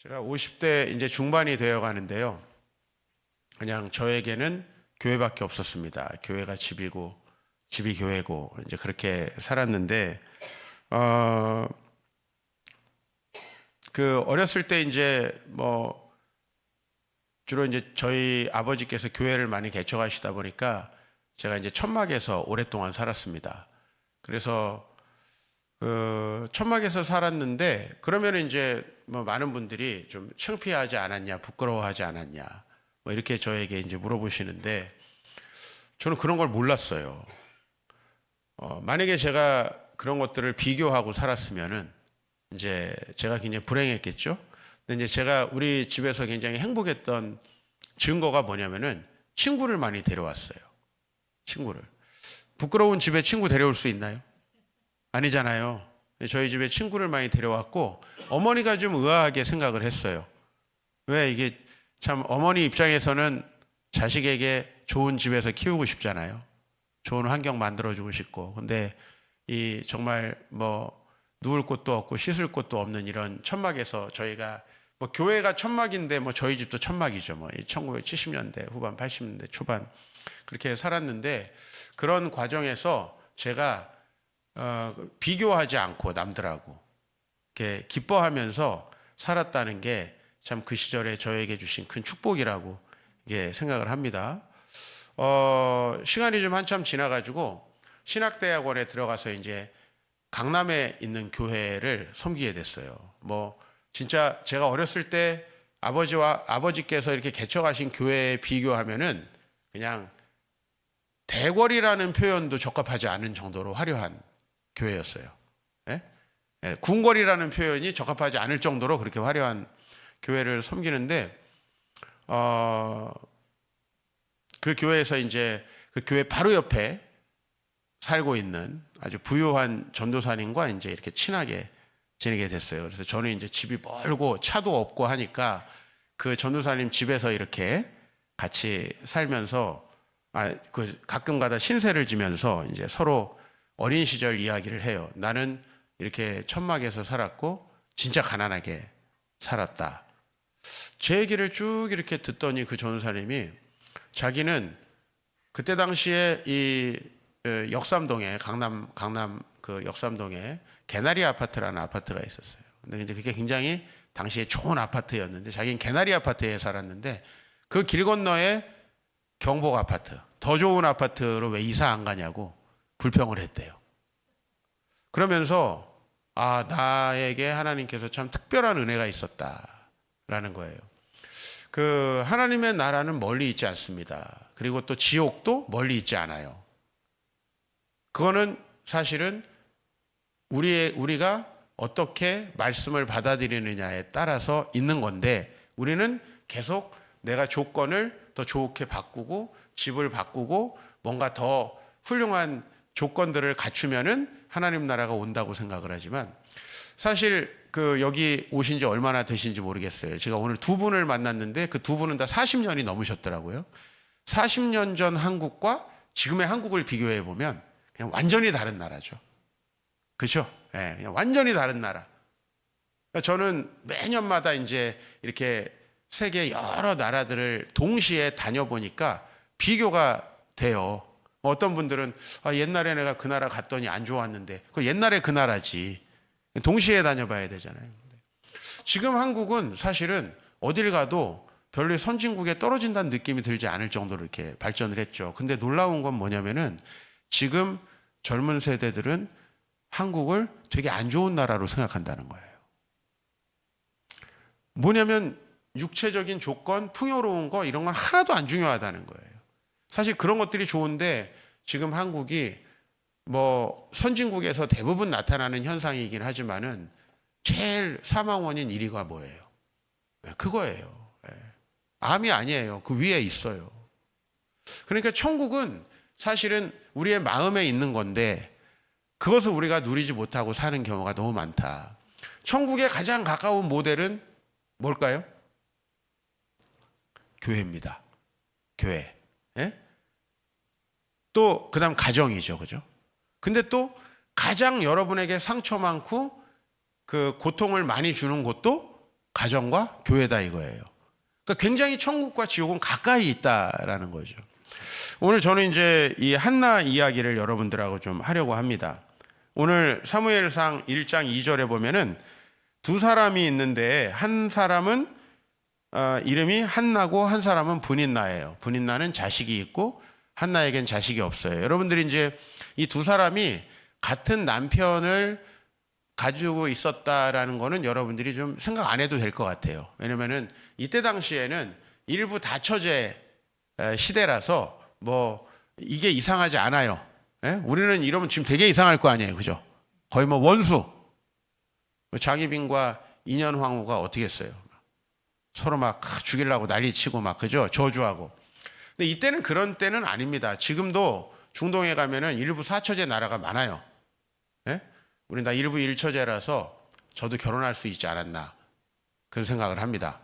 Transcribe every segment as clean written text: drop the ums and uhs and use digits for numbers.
제가 50대 이제 중반이 되어 가는데요. 그냥 저에게는 교회밖에 없었습니다. 교회가 집이고 집이 교회고 이제 그렇게 살았는데 어, 그 어렸을 때 이제 뭐 주로 이제 저희 아버지께서 교회를 많이 개척하시다 보니까 제가 이제 천막에서 오랫동안 살았습니다. 그래서 그 천막에서 살았는데 그러면 이제 뭐 많은 분들이 좀 창피하지 않았냐, 부끄러워하지 않았냐, 뭐 이렇게 저에게 이제 물어보시는데 저는 그런 걸 몰랐어요. 만약에 제가 그런 것들을 비교하고 살았으면은 이제 제가 굉장히 불행했겠죠. 근데 이제 제가 우리 집에서 굉장히 행복했던 증거가 뭐냐면은 친구를 많이 데려왔어요. 친구를. 부끄러운 집에 친구 데려올 수 있나요? 아니잖아요. 저희 집에 친구를 많이 데려왔고 어머니가 좀 의아하게 생각을 했어요. 왜 이게 참 어머니 입장에서는 자식에게 좋은 집에서 키우고 싶잖아요. 좋은 환경 만들어주고 싶고. 근데 이 정말 뭐 누울 곳도 없고 씻을 곳도 없는 이런 천막에서 저희가 뭐 교회가 천막인데 뭐 저희 집도 천막이죠. 뭐 1970년대 후반 80년대 초반 그렇게 살았는데 그런 과정에서 제가 비교하지 않고 남들하고 이렇게 기뻐하면서 살았다는 게 참 그 시절에 저에게 주신 큰 축복이라고 생각을 합니다. 시간이 좀 한참 지나가지고 신학대학원에 들어가서 이제 강남에 있는 교회를 섬기게 됐어요. 뭐 진짜 제가 어렸을 때 아버지께서 이렇게 개척하신 교회에 비교하면은 그냥 대궐이라는 표현도 적합하지 않은 정도로 화려한 교회였어요. 예? 예, 궁궐이라는 표현이 적합하지 않을 정도로 그렇게 화려한 교회를 섬기는데 그 교회에서 이제 그 교회 바로 옆에 살고 있는 아주 부유한 전도사님과 이제 이렇게 친하게 지내게 됐어요. 그래서 저는 이제 집이 멀고 차도 없고 하니까 그 전도사님 집에서 이렇게 같이 살면서 가끔가다 신세를 지면서 이제 서로 어린 시절 이야기를 해요. 나는 이렇게 천막에서 살았고 진짜 가난하게 살았다. 제 얘기를 쭉 이렇게 듣더니 그 전도사님이 자기는 그때 당시에 이 역삼동에 강남 그 역삼동에 개나리 아파트라는 아파트가 있었어요. 근데 이제 그게 굉장히 당시에 좋은 아파트였는데 자기는 개나리 아파트에 살았는데 그 길 건너에 경복 아파트, 더 좋은 아파트로 왜 이사 안 가냐고 불평을 했대요. 그러면서 나에게 하나님께서 참 특별한 은혜가 있었다라는 거예요. 그 하나님의 나라는 멀리 있지 않습니다. 그리고 또 지옥도 멀리 있지 않아요. 그거는 사실은 우리가 어떻게 말씀을 받아들이느냐에 따라서 있는 건데 우리는 계속 내가 조건을 더 좋게 바꾸고 집을 바꾸고 뭔가 더 훌륭한 조건들을 갖추면은 하나님 나라가 온다고 생각을 하지만 사실 그 여기 오신 지 얼마나 되신지 모르겠어요. 제가 오늘 두 분을 만났는데 그 두 분은 다 40년이 넘으셨더라고요. 40년 전 한국과 지금의 한국을 비교해 보면 그냥 완전히 다른 나라죠. 그렇죠? 예, 그냥 완전히 다른 나라. 그러니까 저는 매년마다 이제 이렇게 세계 여러 나라들을 동시에 다녀보니까 비교가 돼요. 어떤 분들은 옛날에 내가 그 나라 갔더니 안 좋았는데 그 옛날에 그 나라지. 동시에 다녀봐야 되잖아요. 지금 한국은 사실은 어딜 가도 별로 선진국에 떨어진다는 느낌이 들지 않을 정도로 이렇게 발전을 했죠. 근데 놀라운 건 뭐냐면은 지금 젊은 세대들은 한국을 되게 안 좋은 나라로 생각한다는 거예요. 뭐냐면 육체적인 조건, 풍요로운 거 이런 건 하나도 안 중요하다는 거예요. 사실 그런 것들이 좋은데 지금 한국이 뭐 선진국에서 대부분 나타나는 현상이긴 하지만은 제일 사망 원인 1위가 뭐예요? 그거예요. 암이 아니에요. 그 위에 있어요. 그러니까 천국은 사실은 우리의 마음에 있는 건데 그것을 우리가 누리지 못하고 사는 경우가 너무 많다. 천국에 가장 가까운 모델은 뭘까요? 교회입니다. 교회. 예? 또 그다음 가정이죠. 그죠? 근데 또 가장 여러분에게 상처 많고 그 고통을 많이 주는 곳도 가정과 교회다 이거예요. 그러니까 굉장히 천국과 지옥은 가까이 있다라는 거죠. 오늘 저는 이제 이 한나 이야기를 여러분들하고 좀 하려고 합니다. 오늘 사무엘상 1장 2절에 보면은 두 사람이 있는데 한 사람은 이름이 한나고 한 사람은 브닛나예요. 브닛나는 자식이 있고 한나에겐 자식이 없어요. 여러분들이 이제 이 두 사람이 같은 남편을 가지고 있었다라는 거는 여러분들이 좀 생각 안 해도 될 것 같아요. 왜냐면은 이때 당시에는 일부 다처제 시대라서 뭐 이게 이상하지 않아요. 예? 우리는 이러면 지금 되게 이상할 거 아니에요. 그죠? 거의 뭐 원수. 장희빈과 인현황후가 어떻게 했어요? 서로 막 죽이려고 난리치고 막 그죠? 저주하고. 근데 이때는 그런 때는 아닙니다. 지금도 중동에 가면은 일부 사처제 나라가 많아요. 예? 우리 나 일부 일처제라서 저도 결혼할 수 있지 않았나 그런 생각을 합니다.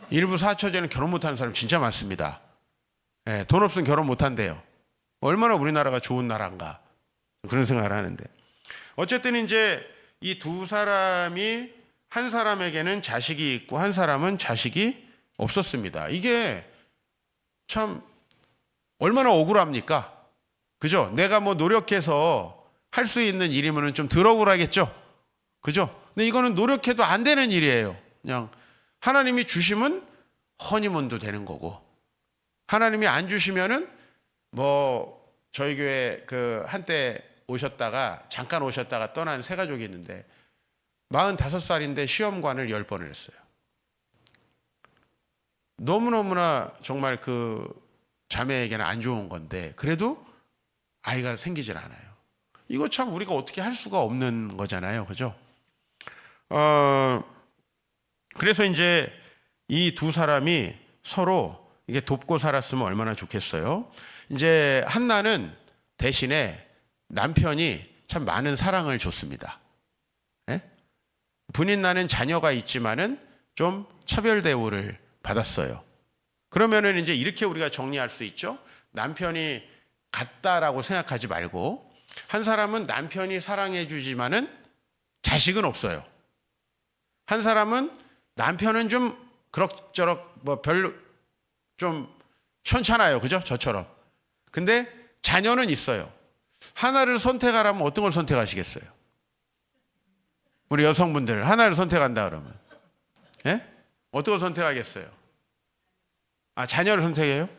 일부 사처제는 결혼 못하는 사람 진짜 많습니다. 예, 돈 없으면 결혼 못한대요. 얼마나 우리나라가 좋은 나라인가 그런 생각을 하는데, 어쨌든 이제 이 두 사람이 한 사람에게는 자식이 있고 한 사람은 자식이 없었습니다. 이게 참 얼마나 억울합니까? 그죠? 내가 뭐 노력해서 할 수 있는 일이면 좀 덜 억울하겠죠? 그죠? 근데 이거는 노력해도 안 되는 일이에요. 그냥 하나님이 주시면 허니문도 되는 거고, 하나님이 안 주시면은 뭐 저희 교회 그 한때 오셨다가 잠깐 오셨다가 떠난 세 가족이 있는데 45살인데 시험관을 10번을 했어요. 너무너무나 정말 그 자매에게는 안 좋은 건데 그래도 아이가 생기질 않아요. 이거 참 우리가 어떻게 할 수가 없는 거잖아요. 그죠? 그래서 이제 이 두 사람이 서로 이게 돕고 살았으면 얼마나 좋겠어요. 이제 한나는 대신에 남편이 참 많은 사랑을 줬습니다. 예? 브닛나는 자녀가 있지만은 좀 차별 대우를 받았어요. 그러면은 이제 이렇게 우리가 정리할 수 있죠. 남편이 같다라고 생각하지 말고, 한 사람은 남편이 사랑해 주지만은 자식은 없어요. 한 사람은 남편은 좀 그럭저럭 뭐 별로 좀 현찮아요. 그죠? 저처럼. 근데 자녀는 있어요. 하나를 선택하라면 어떤 걸 선택하시겠어요? 우리 여성분들 하나를 선택한다 그러면 예? 어떤 걸 선택하겠어요? 아, 자녀를 선택해요?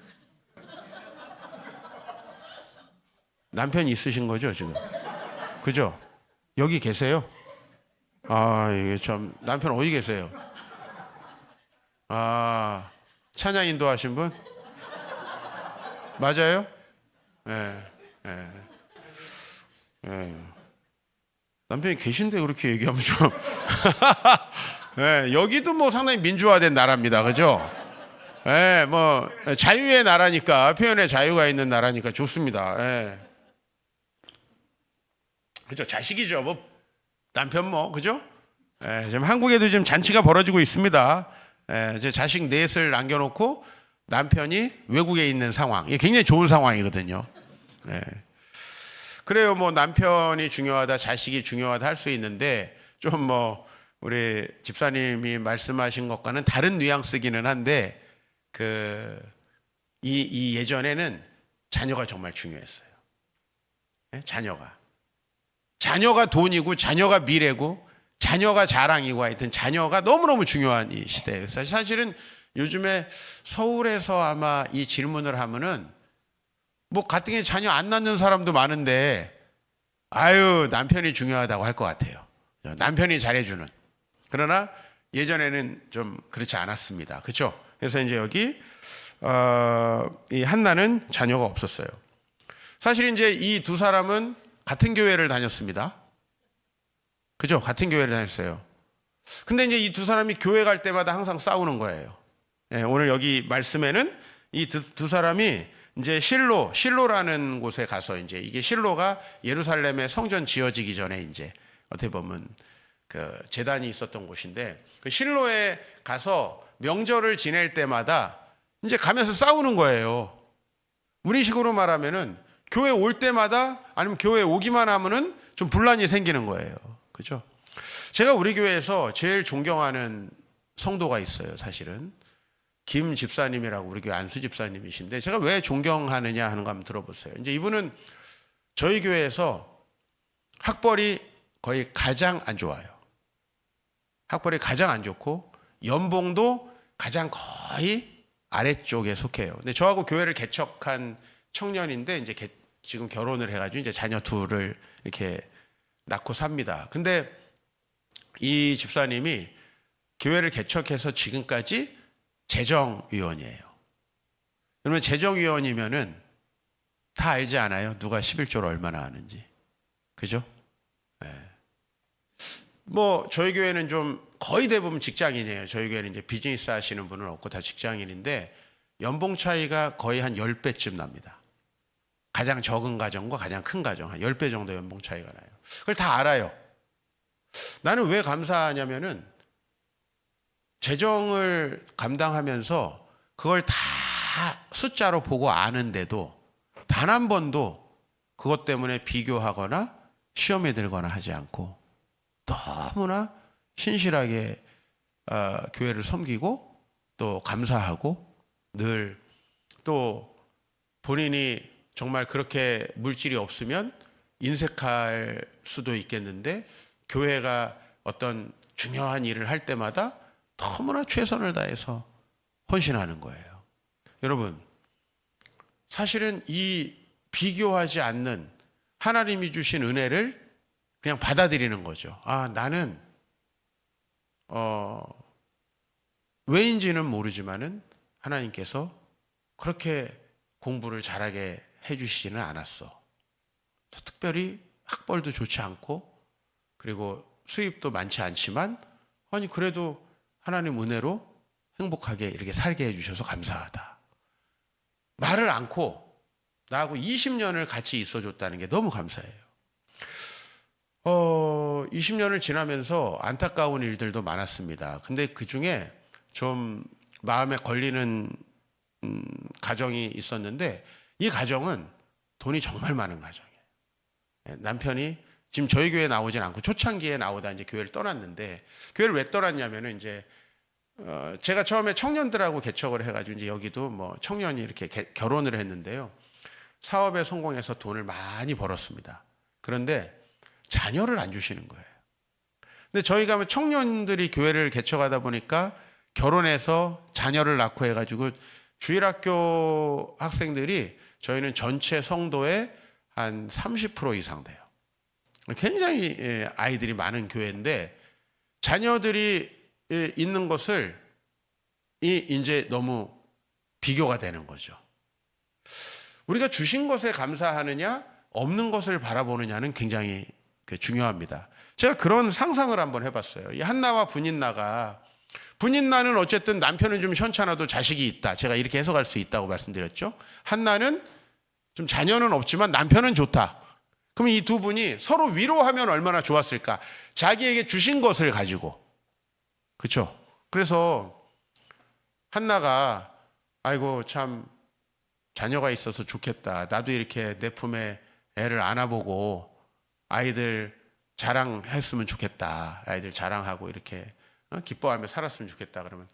남편이 있으신 거죠 지금? 그죠? 여기 계세요? 아, 이게 참, 남편 어디 계세요? 아, 찬양 인도하신 분? 맞아요? 예, 예, 예. 남편이 계신데 그렇게 얘기하면 좀 예, 여기도 뭐 상당히 민주화된 나라입니다. 그죠? 예, 뭐 자유의 나라니까, 표현의 자유가 있는 나라니까 좋습니다. 예. 그죠? 자식이죠. 뭐 남편 뭐 그죠? 예, 지금 한국에도 지금 잔치가 벌어지고 있습니다. 예, 제 자식 넷을 남겨놓고 남편이 외국에 있는 상황. 이게 굉장히 좋은 상황이거든요. 예. 그래요. 뭐 남편이 중요하다, 자식이 중요하다 할 수 있는데 좀 뭐 우리 집사님이 말씀하신 것과는 다른 뉘앙스기는 한데 이 예전에는 자녀가 정말 중요했어요. 예? 자녀가 돈이고 자녀가 미래고 자녀가 자랑이고 하여튼 자녀가 너무너무 중요한 이 시대예요. 사실은 요즘에 서울에서 아마 이 질문을 하면은 뭐 같은 게 자녀 안 낳는 사람도 많은데 아유 남편이 중요하다고 할 것 같아요. 남편이 잘해주는. 그러나 예전에는 좀 그렇지 않았습니다. 그렇죠? 그래서 이제 여기 이 한나는 자녀가 없었어요. 사실 이제 이 두 사람은 같은 교회를 다녔습니다. 그죠? 같은 교회를 다녔어요. 근데 이제 이 두 사람이 교회 갈 때마다 항상 싸우는 거예요. 예, 오늘 여기 말씀에는 이 두 사람이 이제 실로라는 곳에 가서 이제 이게 실로가 예루살렘의 성전 지어지기 전에 이제 어떻게 보면 그 제단이 있었던 곳인데 그 실로에 가서 명절을 지낼 때마다 이제 가면서 싸우는 거예요. 우리식으로 말하면은 교회 올 때마다 아니면 교회 오기만 하면은 좀 분란이 생기는 거예요. 그죠? 제가 우리 교회에서 제일 존경하는 성도가 있어요. 사실은 김 집사님이라고 우리 교회 안수 집사님이신데, 제가 왜 존경하느냐 하는 거 한번 들어보세요. 이제 이분은 저희 교회에서 학벌이 거의 가장 안 좋아요. 학벌이 가장 안 좋고 연봉도 가장 거의 아래쪽에 속해요. 근데 저하고 교회를 개척한 청년인데 이제 지금 결혼을 해가지고 이제 자녀 둘을 이렇게 낳고 삽니다. 근데 이 집사님이 교회를 개척해서 지금까지 재정위원이에요. 그러면 재정위원이면은 다 알지 않아요? 누가 11조를 얼마나 하는지. 그죠? 네. 뭐 저희 교회는 좀 거의 대부분 직장인이에요. 저희 교회는 이제 비즈니스 하시는 분은 없고 다 직장인인데 연봉 차이가 거의 한 10배쯤 납니다. 가장 적은 가정과 가장 큰 가정 한 10배 정도 연봉 차이가 나요. 그걸 다 알아요. 나는 왜 감사하냐면은 재정을 감당하면서 그걸 다 숫자로 보고 아는데도 단 한 번도 그것 때문에 비교하거나 시험에 들거나 하지 않고 너무나 신실하게 교회를 섬기고 또 감사하고 늘 또 본인이 정말 그렇게 물질이 없으면 인색할 수도 있겠는데 교회가 어떤 중요한 일을 할 때마다 너무나 최선을 다해서 헌신하는 거예요. 여러분, 사실은 이 비교하지 않는 하나님이 주신 은혜를 그냥 받아들이는 거죠. 아, 나는 왜인지는 모르지만은 하나님께서 그렇게 공부를 잘하게 해주시지는 않았어. 특별히 학벌도 좋지 않고 그리고 수입도 많지 않지만 아니 그래도 하나님 은혜로 행복하게 이렇게 살게 해주셔서 감사하다. 말을 않고 나하고 20년을 같이 있어줬다는 게 너무 감사해요. 20년을 지나면서 안타까운 일들도 많았습니다. 근데 그 중에 좀 마음에 걸리는 가정이 있었는데 이 가정은 돈이 정말 많은 가정이에요. 남편이 지금 저희 교회에 나오진 않고 초창기에 나오다 이제 교회를 떠났는데 교회를 왜 떠났냐면은 이제 제가 처음에 청년들하고 개척을 해가지고 이제 여기도 뭐 청년이 이렇게 결혼을 했는데요. 사업에 성공해서 돈을 많이 벌었습니다. 그런데 자녀를 안 주시는 거예요. 근데 저희가 청년들이 교회를 개척하다 보니까 결혼해서 자녀를 낳고 해가지고 주일학교 학생들이 저희는 전체 성도의 한 30% 이상 돼요. 굉장히 아이들이 많은 교회인데 자녀들이 있는 것을 이제 너무 비교가 되는 거죠. 우리가 주신 것에 감사하느냐 없는 것을 바라보느냐는 굉장히 중요합니다. 제가 그런 상상을 한번 해봤어요. 이 한나와 분인나가 분인나는 어쨌든 남편은 좀 현찮아도 자식이 있다. 제가 이렇게 해석할 수 있다고 말씀드렸죠. 한나는 좀 자녀는 없지만 남편은 좋다. 그럼 이 두 분이 서로 위로하면 얼마나 좋았을까. 자기에게 주신 것을 가지고. 그렇죠? 그래서 한나가 아이고 참 자녀가 있어서 좋겠다. 나도 이렇게 내 품에 애를 안아보고 아이들 자랑했으면 좋겠다. 아이들 자랑하고 이렇게 기뻐하며 살았으면 좋겠다. 그러면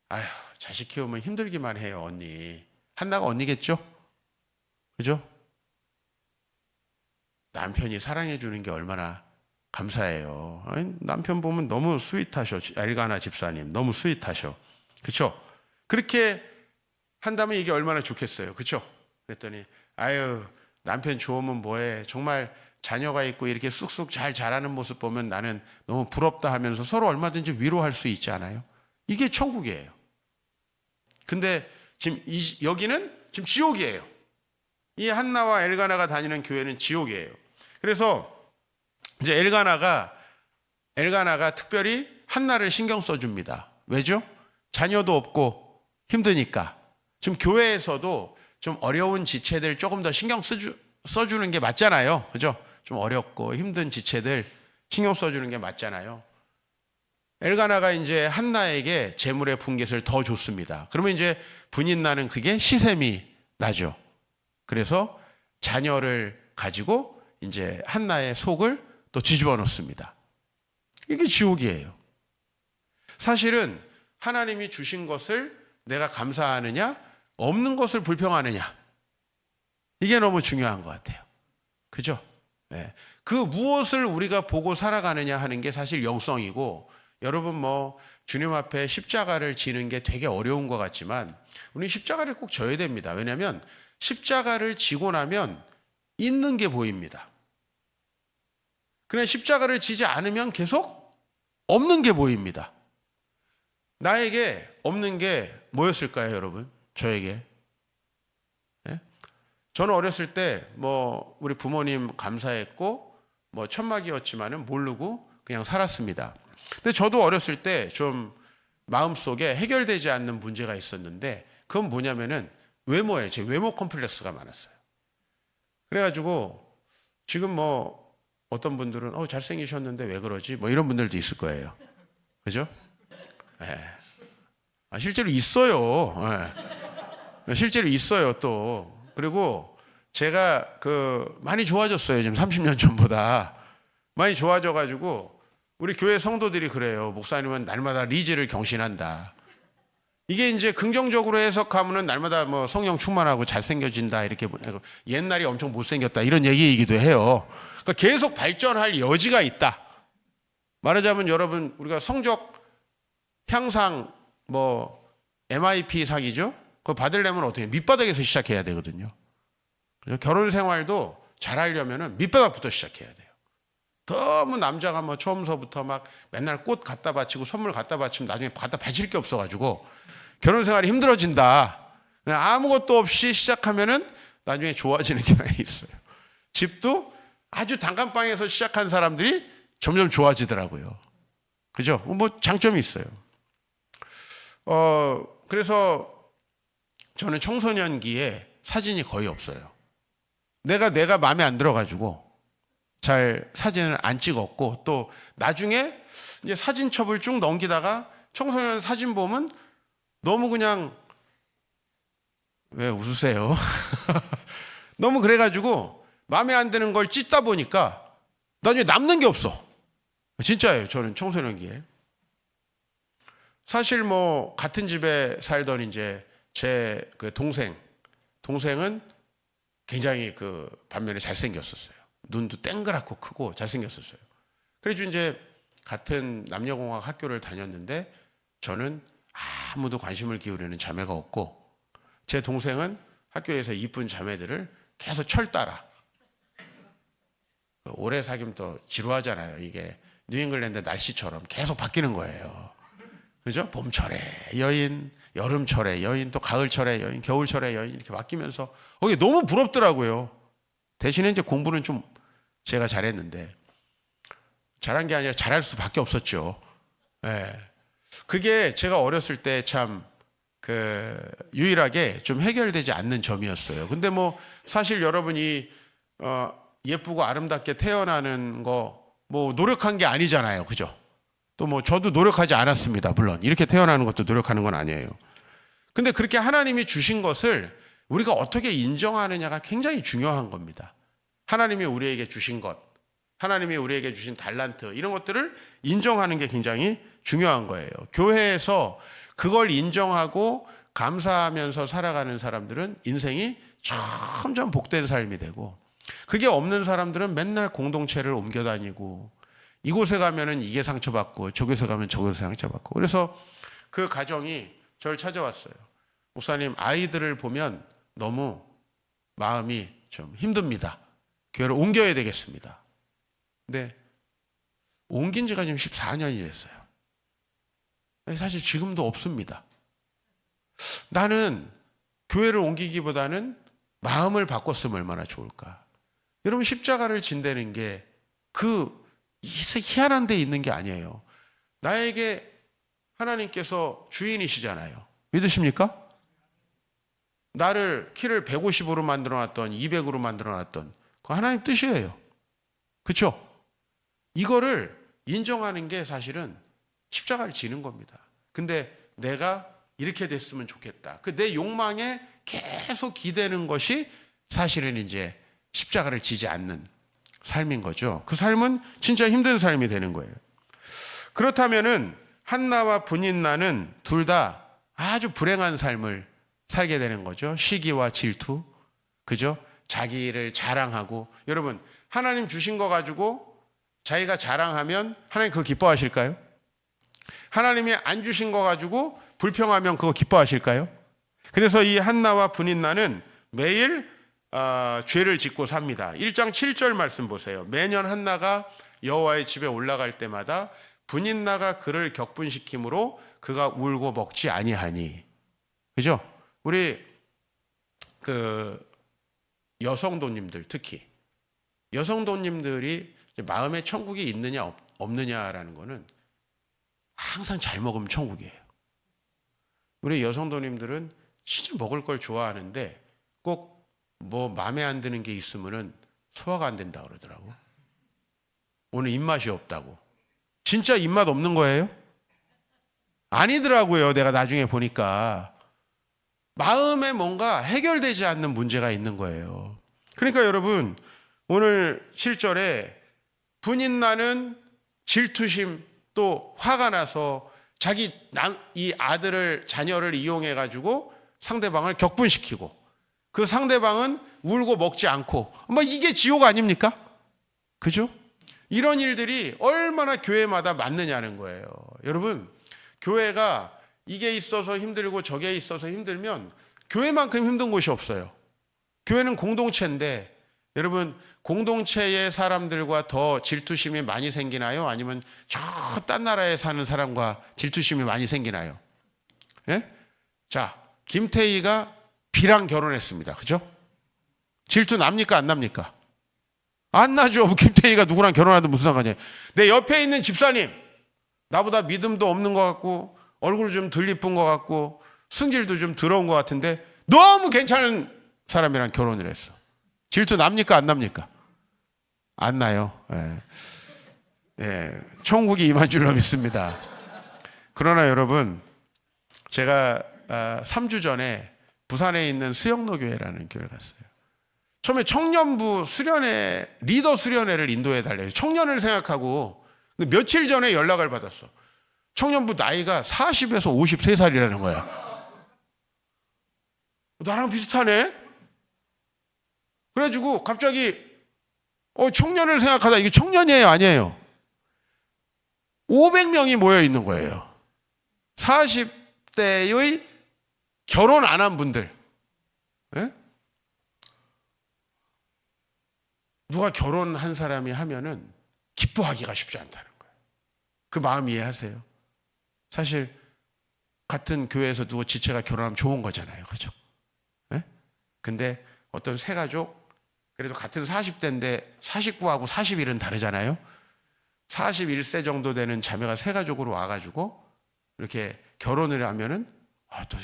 아휴 자식 키우면 힘들기만 해요 언니. 한나가 언니겠죠? 그죠? 남편이 사랑해 주는 게 얼마나 감사해요. 아니, 남편 보면 너무 스윗하셔. 엘가나 집사님 너무 스윗하셔. 그렇죠? 그렇게 한다면 이게 얼마나 좋겠어요. 그렇죠? 그랬더니 아유 남편 좋으면 뭐해. 정말 자녀가 있고 이렇게 쑥쑥 잘 자라는 모습 보면 나는 너무 부럽다 하면서 서로 얼마든지 위로할 수 있지 않아요? 이게 천국이에요. 근데 지금 여기는 지금 지옥이에요. 이 한나와 엘가나가 다니는 교회는 지옥이에요. 그래서 이제 엘가나가 특별히 한나를 신경 써줍니다. 왜죠? 자녀도 없고 힘드니까. 지금 교회에서도 좀 어려운 지체들 조금 더 신경 써주는 게 맞잖아요. 그죠? 좀 어렵고 힘든 지체들 신경 써주는 게 맞잖아요. 엘가나가 이제 한나에게 재물의 분깃을 더 줬습니다. 그러면 이제 분인나는 그게 시샘이 나죠. 그래서 자녀를 가지고 이제 한나의 속을 또 뒤집어 놓습니다. 이게 지옥이에요. 사실은 하나님이 주신 것을 내가 감사하느냐, 없는 것을 불평하느냐. 이게 너무 중요한 것 같아요. 그죠? 네. 그 무엇을 우리가 보고 살아가느냐 하는 게 사실 영성이고, 여러분 뭐 주님 앞에 십자가를 지는 게 되게 어려운 것 같지만 우리 십자가를 꼭 져야 됩니다. 왜냐하면 십자가를 지고 나면 있는 게 보입니다. 그냥 십자가를 지지 않으면 계속 없는 게 보입니다. 나에게 없는 게 뭐였을까요, 여러분? 저에게. 네? 저는 어렸을 때 뭐 우리 부모님 감사했고 뭐 천막이었지만은 모르고 그냥 살았습니다. 근데 저도 어렸을 때 좀 마음속에 해결되지 않는 문제가 있었는데 그건 뭐냐면은 외모예요. 제 외모 컴플렉스가 많았어요. 그래가지고 지금 뭐 어떤 분들은 잘생기셨는데 왜 그러지? 뭐 이런 분들도 있을 거예요. 그죠? 네. 실제로 있어요. 네. 실제로 있어요 또. 그리고 제가 많이 좋아졌어요. 지금 30년 전보다. 많이 좋아져가지고 우리 교회 성도들이 그래요. 목사님은 날마다 리즈를 경신한다. 이게 이제 긍정적으로 해석하면은 날마다 뭐 성령 충만하고 잘생겨진다 이렇게 옛날이 엄청 못생겼다 이런 얘기이기도 해요. 그러니까 계속 발전할 여지가 있다. 말하자면 여러분 우리가 성적 향상 뭐 MIP 상이죠. 그거 받으려면 어떻게 밑바닥에서 시작해야 되거든요. 결혼 생활도 잘하려면은 밑바닥부터 시작해야 돼요. 너무 남자가 뭐 처음서부터 막 맨날 꽃 갖다 바치고 선물 갖다 바치면 나중에 갖다 바칠 게 없어가지고 결혼 생활이 힘들어진다. 아무것도 없이 시작하면은 나중에 좋아지는 경향이 있어요. 집도 아주 단칸방에서 시작한 사람들이 점점 좋아지더라고요. 그죠? 뭐 장점이 있어요. 그래서 저는 청소년기에 사진이 거의 없어요. 내가 마음에 안 들어가지고 잘 사진을 안 찍었고 또 나중에 이제 사진첩을 쭉 넘기다가 청소년 사진 보면 너무 그냥 왜 웃으세요? 너무 그래가지고 마음에 안 드는 걸 찢다 보니까 나중에 남는 게 없어. 진짜예요. 저는 청소년기에. 사실 뭐 같은 집에 살던 이제 제 동생은 굉장히 반면에 잘생겼었어요. 눈도 땡그랗고 크고 잘생겼었어요. 그래서 이제 같은 남녀공학 학교를 다녔는데 저는 아무도 관심을 기울이는 자매가 없고 제 동생은 학교에서 이쁜 자매들을 계속 철 따라. 오래 사귀면 또 지루하잖아요. 이게 뉴잉글랜드 날씨처럼 계속 바뀌는 거예요. 그죠? 봄철에 여인, 여름철에 여인, 또 가을철에 여인, 겨울철에 여인 이렇게 바뀌면서 이게 너무 부럽더라고요. 대신에 이제 공부는 좀 제가 잘했는데 잘한 게 아니라 잘할 수밖에 없었죠. 네. 그게 제가 어렸을 때 참 유일하게 좀 해결되지 않는 점이었어요. 근데 뭐 사실 여러분이 예쁘고 아름답게 태어나는 거 뭐 노력한 게 아니잖아요. 그죠? 또 뭐 저도 노력하지 않았습니다. 물론 이렇게 태어나는 것도 노력하는 건 아니에요. 근데 그렇게 하나님이 주신 것을 우리가 어떻게 인정하느냐가 굉장히 중요한 겁니다. 하나님이 우리에게 주신 것, 하나님이 우리에게 주신 달란트 이런 것들을 인정하는 게 굉장히 중요한 거예요. 교회에서 그걸 인정하고 감사하면서 살아가는 사람들은 인생이 점점 복된 삶이 되고 그게 없는 사람들은 맨날 공동체를 옮겨 다니고 이곳에 가면은 이게 상처받고 저곳에 가면 저곳에 상처받고 그래서 그 가정이 저를 찾아왔어요. 목사님 아이들을 보면 너무 마음이 좀 힘듭니다. 교회를 옮겨야 되겠습니다. 근데 옮긴 지가 지금 14년이 됐어요. 사실 지금도 없습니다. 나는 교회를 옮기기보다는 마음을 바꿨으면 얼마나 좋을까. 여러분 십자가를 진다는 게 희한한 데 있는 게 아니에요. 나에게 하나님께서 주인이시잖아요. 믿으십니까? 나를 키를 150으로 만들어놨던 200으로 만들어놨던 그 하나님 뜻이에요. 그렇죠? 이거를 인정하는 게 사실은 십자가를 지는 겁니다. 근데 내가 이렇게 됐으면 좋겠다. 내 욕망에 계속 기대는 것이 사실은 이제 십자가를 지지 않는 삶인 거죠. 그 삶은 진짜 힘든 삶이 되는 거예요. 그렇다면은 한나와 분인나는 둘 다 아주 불행한 삶을 살게 되는 거죠. 시기와 질투, 그죠? 자기를 자랑하고. 여러분, 하나님 주신 거 가지고 자기가 자랑하면 하나님 그거 기뻐하실까요? 하나님이 안 주신 거 가지고 불평하면 그거 기뻐하실까요? 그래서 이 한나와 분인나는 매일 죄를 짓고 삽니다. 1장 7절 말씀 보세요. 매년 한나가 여호와의 집에 올라갈 때마다 분인나가 그를 격분시키므로 그가 울고 먹지 아니하니. 그죠? 우리 여성도님들, 특히 여성도님들이 마음에 천국이 있느냐 없느냐라는 거는 항상 잘 먹으면 천국이에요. 우리 여성도님들은 진짜 먹을 걸 좋아하는데 꼭 뭐 마음에 안 드는 게 있으면은 소화가 안 된다 그러더라고. 오늘 입맛이 없다고. 진짜 입맛 없는 거예요? 아니더라고요. 내가 나중에 보니까 마음에 뭔가 해결되지 않는 문제가 있는 거예요. 그러니까 여러분, 오늘 7절에 분인나는 질투심 또 화가 나서 이 자녀를 이용해 가지고 상대방을 격분시키고, 그 상대방은 울고 먹지 않고, 뭐 이게 지옥 아닙니까? 그죠? 이런 일들이 얼마나 교회마다 많느냐는 거예요. 여러분, 교회가 이게 있어서 힘들고 저게 있어서 힘들면 교회만큼 힘든 곳이 없어요. 교회는 공동체인데, 여러분, 공동체의 사람들과 더 질투심이 많이 생기나요? 아니면 저 딴 나라에 사는 사람과 질투심이 많이 생기나요? 예? 자, 김태희가 B랑 결혼했습니다. 그죠? 질투 납니까? 안 납니까? 안 나죠. 김태희가 누구랑 결혼하든 무슨 상관이에요. 내 옆에 있는 집사님, 나보다 믿음도 없는 것 같고 얼굴 좀 덜 이쁜 것 같고 승질도 좀 더러운 것 같은데 너무 괜찮은 사람이랑 결혼을 했어. 질투 납니까? 안 납니까? 안 나요. 천국이 임한 줄로 믿습니다. 그러나 여러분, 제가 3주 전에 부산에 있는 수영로 교회라는 교회를 갔어요. 처음에 청년부 리더 수련회를 인도해 달래요. 청년을 생각하고. 근데 며칠 전에 연락을 받았어. 청년부 나이가 40에서 53살이라는 거야. 나랑 비슷하네? 그래가지고 갑자기 청년을 생각하다, 이게 청년이에요? 아니에요? 500명이 모여 있는 거예요. 40대의 결혼 안 한 분들. 예? 누가 결혼한 사람이 하면은 기뻐하기가 쉽지 않다는 거예요. 그 마음 이해하세요? 사실 같은 교회에서 누구 지체가 결혼하면 좋은 거잖아요. 그렇죠? 예? 근데 어떤 세 가족, 그래도 같은 40대인데 49하고 41은 다르잖아요. 41세 정도 되는 자매가 세 가족으로 와가지고 이렇게 결혼을 하면은 또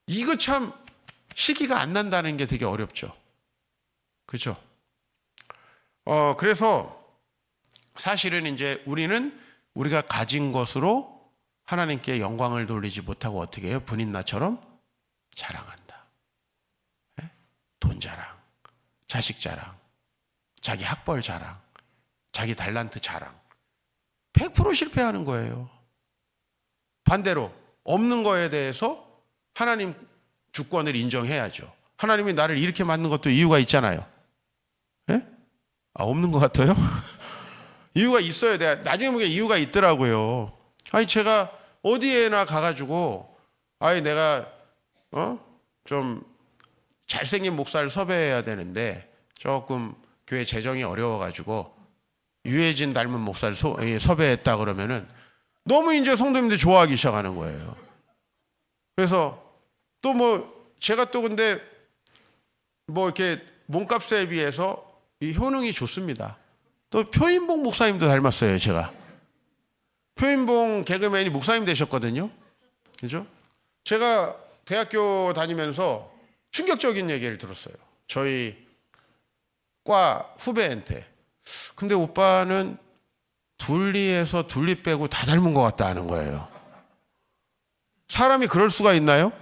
이거 참 시기가 안 난다는 게 되게 어렵죠. 그렇죠? 그래서 사실은 이제 우리가 가진 것으로 하나님께 영광을 돌리지 못하고 어떻게 해요? 분인나처럼 자랑한다. 네? 돈 자랑, 자식 자랑, 자기 학벌 자랑, 자기 달란트 자랑. 100% 실패하는 거예요. 반대로 없는 거에 대해서 하나님 주권을 인정해야죠. 하나님이 나를 이렇게 만든 것도 이유가 있잖아요. 네? 없는 것 같아요? 이유가 있어야 돼. 나중에 보기엔 이유가 있더라고요. 제가 어디에나 가가지고 내가 좀 잘생긴 목사를 섭외해야 되는데 조금 교회 재정이 어려워가지고 유해진 닮은 목사를 섭외했다 그러면은 너무 이제 성도님들이 좋아하기 시작하는 거예요. 그래서 또 제가 또 근데 이렇게 몸값에 비해서 이 효능이 좋습니다. 또 표인봉 목사님도 닮았어요, 제가. 표인봉 개그맨이 목사님 되셨거든요. 그죠? 제가 대학교 다니면서 충격적인 얘기를 들었어요. 저희 과 후배한테. 근데 오빠는 둘리에서 둘리 빼고 다 닮은 것 같다 하는 거예요. 사람이 그럴 수가 있나요?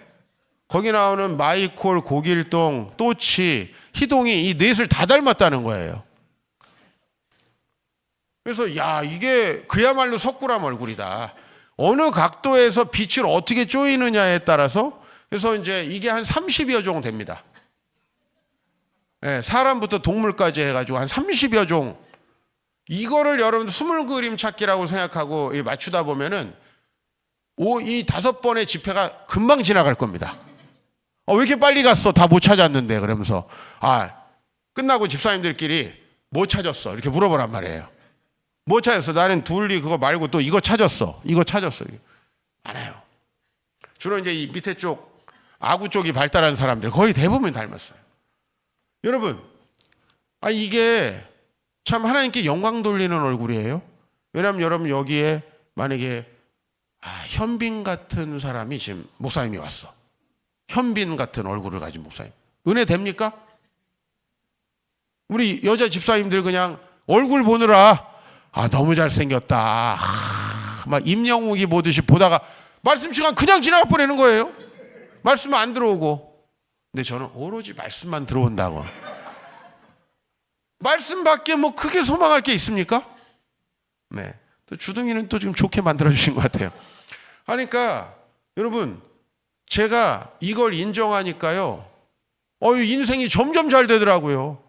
거기 나오는 마이콜, 고길동, 또치, 희동이 이 넷을 다 닮았다는 거예요. 그래서 이게 그야말로 석굴암 얼굴이다. 어느 각도에서 빛을 어떻게 쪼이느냐에 따라서, 그래서 이제 이게 한 30여 종 됩니다. 사람부터 동물까지 해가지고 한 30여 종. 이거를 여러분들 스물 그림 찾기라고 생각하고 맞추다 보면은 이 5번의 집회가 금방 지나갈 겁니다. 왜 이렇게 빨리 갔어? 다 못 찾았는데. 그러면서 끝나고 집사님들끼리 뭐 찾았어? 이렇게 물어보란 말이에요. 뭐 찾았어? 나는 둘리 그거 말고 또 이거 찾았어. 이거 찾았어. 많아요. 주로 이제 이 밑에 쪽 아구 쪽이 발달한 사람들 거의 대부분 닮았어요. 여러분, 이게 참 하나님께 영광 돌리는 얼굴이에요. 왜냐하면 여러분 여기에 만약에 현빈 같은 사람이 지금 목사님이 왔어. 현빈 같은 얼굴을 가진 목사님. 은혜 됩니까? 우리 여자 집사님들 그냥 얼굴 보느라 너무 잘생겼다. 막 임영웅이 보듯이 보다가 말씀 시간 그냥 지나가 버리는 거예요. 말씀 안 들어오고. 근데 저는 오로지 말씀만 들어온다고. 말씀밖에 뭐 크게 소망할 게 있습니까? 네. 또 주둥이는 또 지금 좋게 만들어주신 것 같아요. 그러니까 여러분, 제가 이걸 인정하니까요. 인생이 점점 잘 되더라고요.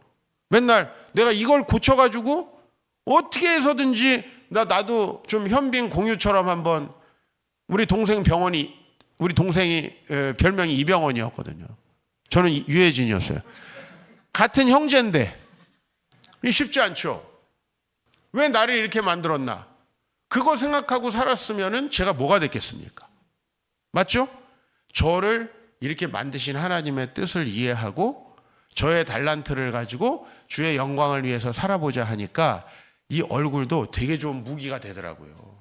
맨날 내가 이걸 고쳐가지고 어떻게 해서든지 나도 좀 현빈 공유처럼 한번 우리 동생이 별명이 이병헌이었거든요. 저는 유해진이었어요. 같은 형제인데 쉽지 않죠. 왜 나를 이렇게 만들었나? 그거 생각하고 살았으면은 제가 뭐가 됐겠습니까? 맞죠? 저를 이렇게 만드신 하나님의 뜻을 이해하고 저의 달란트를 가지고 주의 영광을 위해서 살아보자 하니까 이 얼굴도 되게 좋은 무기가 되더라고요.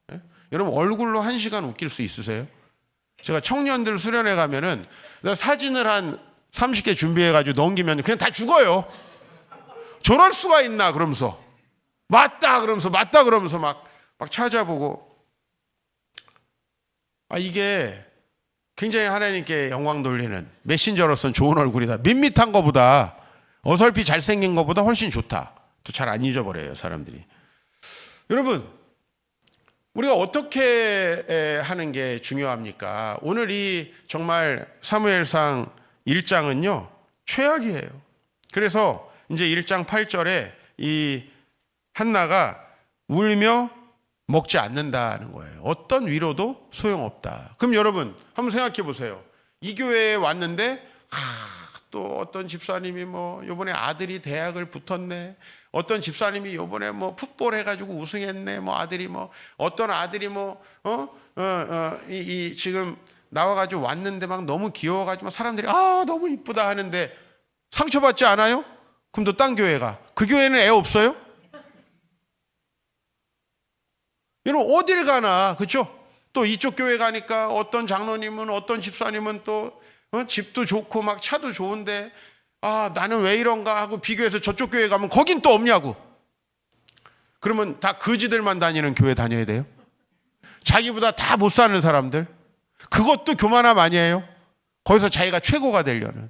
네? 여러분 얼굴로 1시간 웃길 수 있으세요? 제가 청년들 수련회 가면은 사진을 한 30개 준비해가지고 넘기면 그냥 다 죽어요. 저럴 수가 있나 그러면서 맞다 그러면서 막 찾아보고 이게 굉장히 하나님께 영광 돌리는 메신저로서는 좋은 얼굴이다. 밋밋한 것보다 어설피 잘생긴 것보다 훨씬 좋다. 또 잘 안 잊어버려요 사람들이. 여러분 우리가 어떻게 하는 게 중요합니까? 오늘 이 정말 사무엘상 1장은요 최악이에요. 그래서 이제 1장 8절에 이 한나가 울며 먹지 않는다는 거예요. 어떤 위로도 소용없다. 그럼 여러분 한번 생각해 보세요. 이 교회에 왔는데 또 어떤 집사님이 뭐 요번에 아들이 대학을 붙었네. 어떤 집사님이 요번에 뭐 풋볼 해가지고 우승했네. 뭐 아들이 뭐 어떤 아들이 뭐 지금 나와가지고 왔는데 막 너무 귀여워가지고 사람들이 너무 이쁘다 하는데 상처받지 않아요? 그럼 또 딴 교회가 그 교회는 애 없어요? 여러분 어딜 가나 그렇죠? 또 이쪽 교회 가니까 어떤 장로님은 어떤 집사님은 또 집도 좋고 막 차도 좋은데 나는 왜 이런가 하고 비교해서 저쪽 교회 가면 거긴 또 없냐고. 그러면 다 거지들만 다니는 교회 다녀야 돼요? 자기보다 다 못 사는 사람들, 그것도 교만함 아니에요? 거기서 자기가 최고가 되려는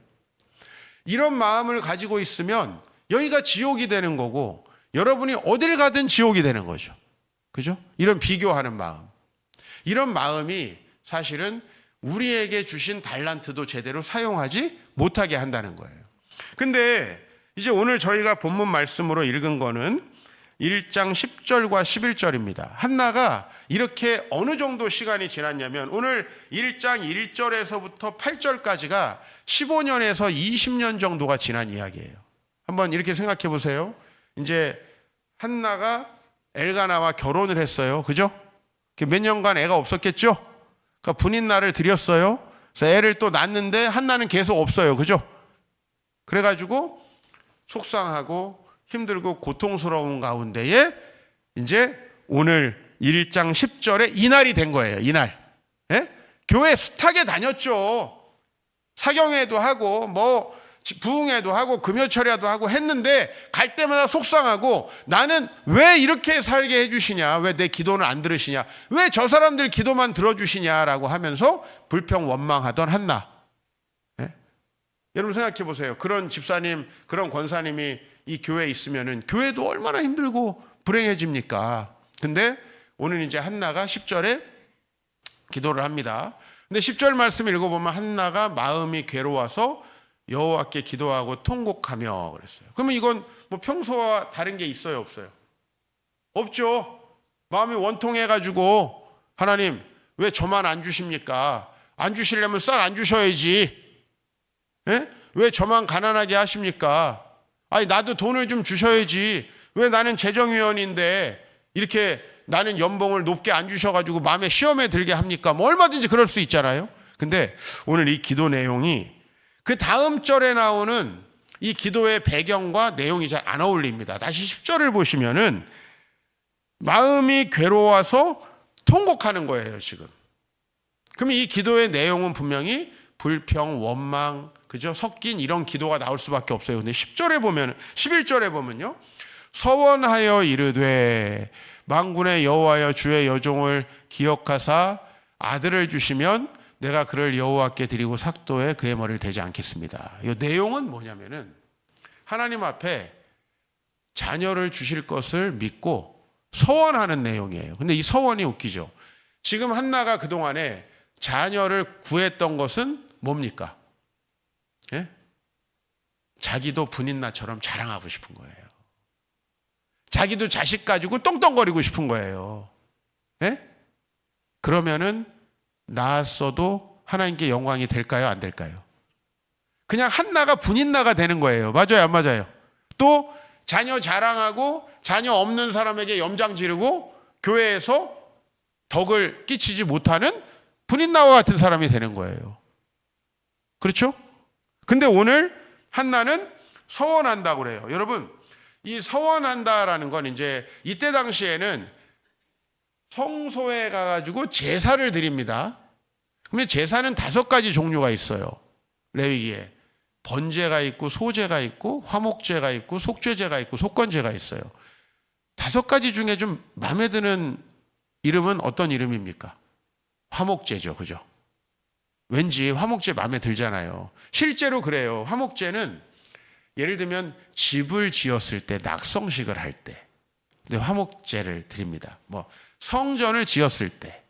이런 마음을 가지고 있으면 여기가 지옥이 되는 거고 여러분이 어딜 가든 지옥이 되는 거죠. 그죠? 이런 비교하는 마음, 이런 마음이 사실은 우리에게 주신 달란트도 제대로 사용하지 못하게 한다는 거예요. 근데 이제 오늘 저희가 본문 말씀으로 읽은 거는 1장 10절과 11절입니다. 한나가 이렇게 어느 정도 시간이 지났냐면 오늘 1장 1절에서부터 8절까지가 15년에서 20년 정도가 지난 이야기예요. 한번 이렇게 생각해 보세요. 이제 한나가 엘가나와 결혼을 했어요. 그죠? 몇 년간 애가 없었겠죠? 그러니까 분인날을 드렸어요. 그래서 애를 또 낳는데 한나는 계속 없어요. 그죠? 그래가지고 속상하고 힘들고 고통스러운 가운데에 이제 오늘 1장 10절에 이날이 된 거예요. 이날. 예? 교회 숱하게 다녔죠. 사경회도 하고 뭐 부흥회도 하고 금요철야도 하고 했는데 갈 때마다 속상하고 나는 왜 이렇게 살게 해주시냐, 왜 내 기도는 안 들으시냐, 왜 저 사람들 기도만 들어주시냐라고 하면서 불평 원망하던 한나. 예? 여러분 생각해 보세요. 그런 집사님, 그런 권사님이 이 교회에 있으면은 교회도 얼마나 힘들고 불행해집니까? 근데 오늘 이제 한나가 10절에 기도를 합니다. 근데 10절 말씀 읽어보면 한나가 마음이 괴로워서 여호와께 기도하고 통곡하며 그랬어요. 그러면 이건 뭐 평소와 다른 게 있어요, 없어요? 없죠. 마음이 원통해가지고 하나님 왜 저만 안 주십니까? 안 주시려면 싹 안 주셔야지. 예? 왜 저만 가난하게 하십니까? 아니 나도 돈을 좀 주셔야지. 왜 나는 재정위원인데 이렇게 나는 연봉을 높게 안 주셔가지고 마음에 시험에 들게 합니까? 뭐 얼마든지 그럴 수 있잖아요. 근데 오늘 이 기도 내용이 그 다음 절에 나오는 이 기도의 배경과 내용이 잘 안 어울립니다. 다시 10절을 보시면은 마음이 괴로워서 통곡하는 거예요, 지금. 그러면 이 기도의 내용은 분명히 불평, 원망, 그죠? 섞인 이런 기도가 나올 수밖에 없어요. 근데 10절에 보면, 11절에 보면요. 서원하여 이르되 만군의 여호와여 주의 여종을 기억하사 아들을 주시면 내가 그를 여호와께 드리고 삭도에 그의 머리를 대지 않겠습니다. 이 내용은 뭐냐면은 하나님 앞에 자녀를 주실 것을 믿고 서원하는 내용이에요. 근데 이 서원이 웃기죠. 지금 한나가 그동안에 자녀를 구했던 것은 뭡니까? 예? 자기도 분인나처럼 자랑하고 싶은 거예요. 자기도 자식 가지고 떵떵거리고 싶은 거예요. 예? 그러면은 낳았어도 하나님께 영광이 될까요? 안 될까요? 그냥 한나가 분인나가 되는 거예요. 맞아요? 안 맞아요? 또 자녀 자랑하고 자녀 없는 사람에게 염장 지르고 교회에서 덕을 끼치지 못하는 분인나와 같은 사람이 되는 거예요. 그렇죠? 근데 오늘 한나는 서원한다고 그래요. 여러분, 이 서원한다라는 건 이제 이때 당시에는 성소에 가가지고 제사를 드립니다. 그러면 제사는 5가지 종류가 있어요. 레위기에. 번제가 있고 소제가 있고 화목제가 있고 속죄제가 있고 속건제가 있어요. 5가지 중에 좀 마음에 드는 이름은 어떤 이름입니까? 화목제죠. 그죠? 왠지 화목제 마음에 들잖아요. 실제로 그래요. 화목제는 예를 들면 집을 지었을 때 낙성식을 할 때 화목제를 드립니다. 뭐 성전을 지었을 때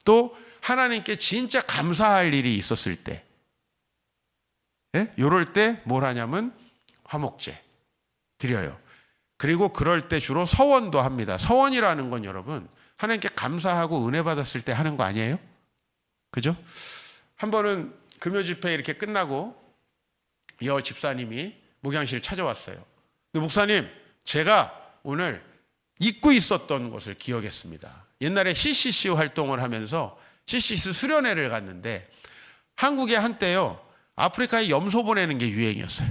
또 하나님께 진짜 감사할 일이 있었을 때 예? 이럴 때 뭘 하냐면 화목제 드려요. 그리고 그럴 때 주로 서원도 합니다. 서원이라는 건 여러분 하나님께 감사하고 은혜 받았을 때 하는 거 아니에요? 그죠? 한 번은 금요 집회 이렇게 끝나고 여 집사님이 목양실 찾아왔어요. 근데 목사님, 제가 오늘 잊고 있었던 것을 기억했습니다. 옛날에 CCC 활동을 하면서 CCC 수련회를 갔는데 한국에 한때요 아프리카에 염소 보내는 게 유행이었어요.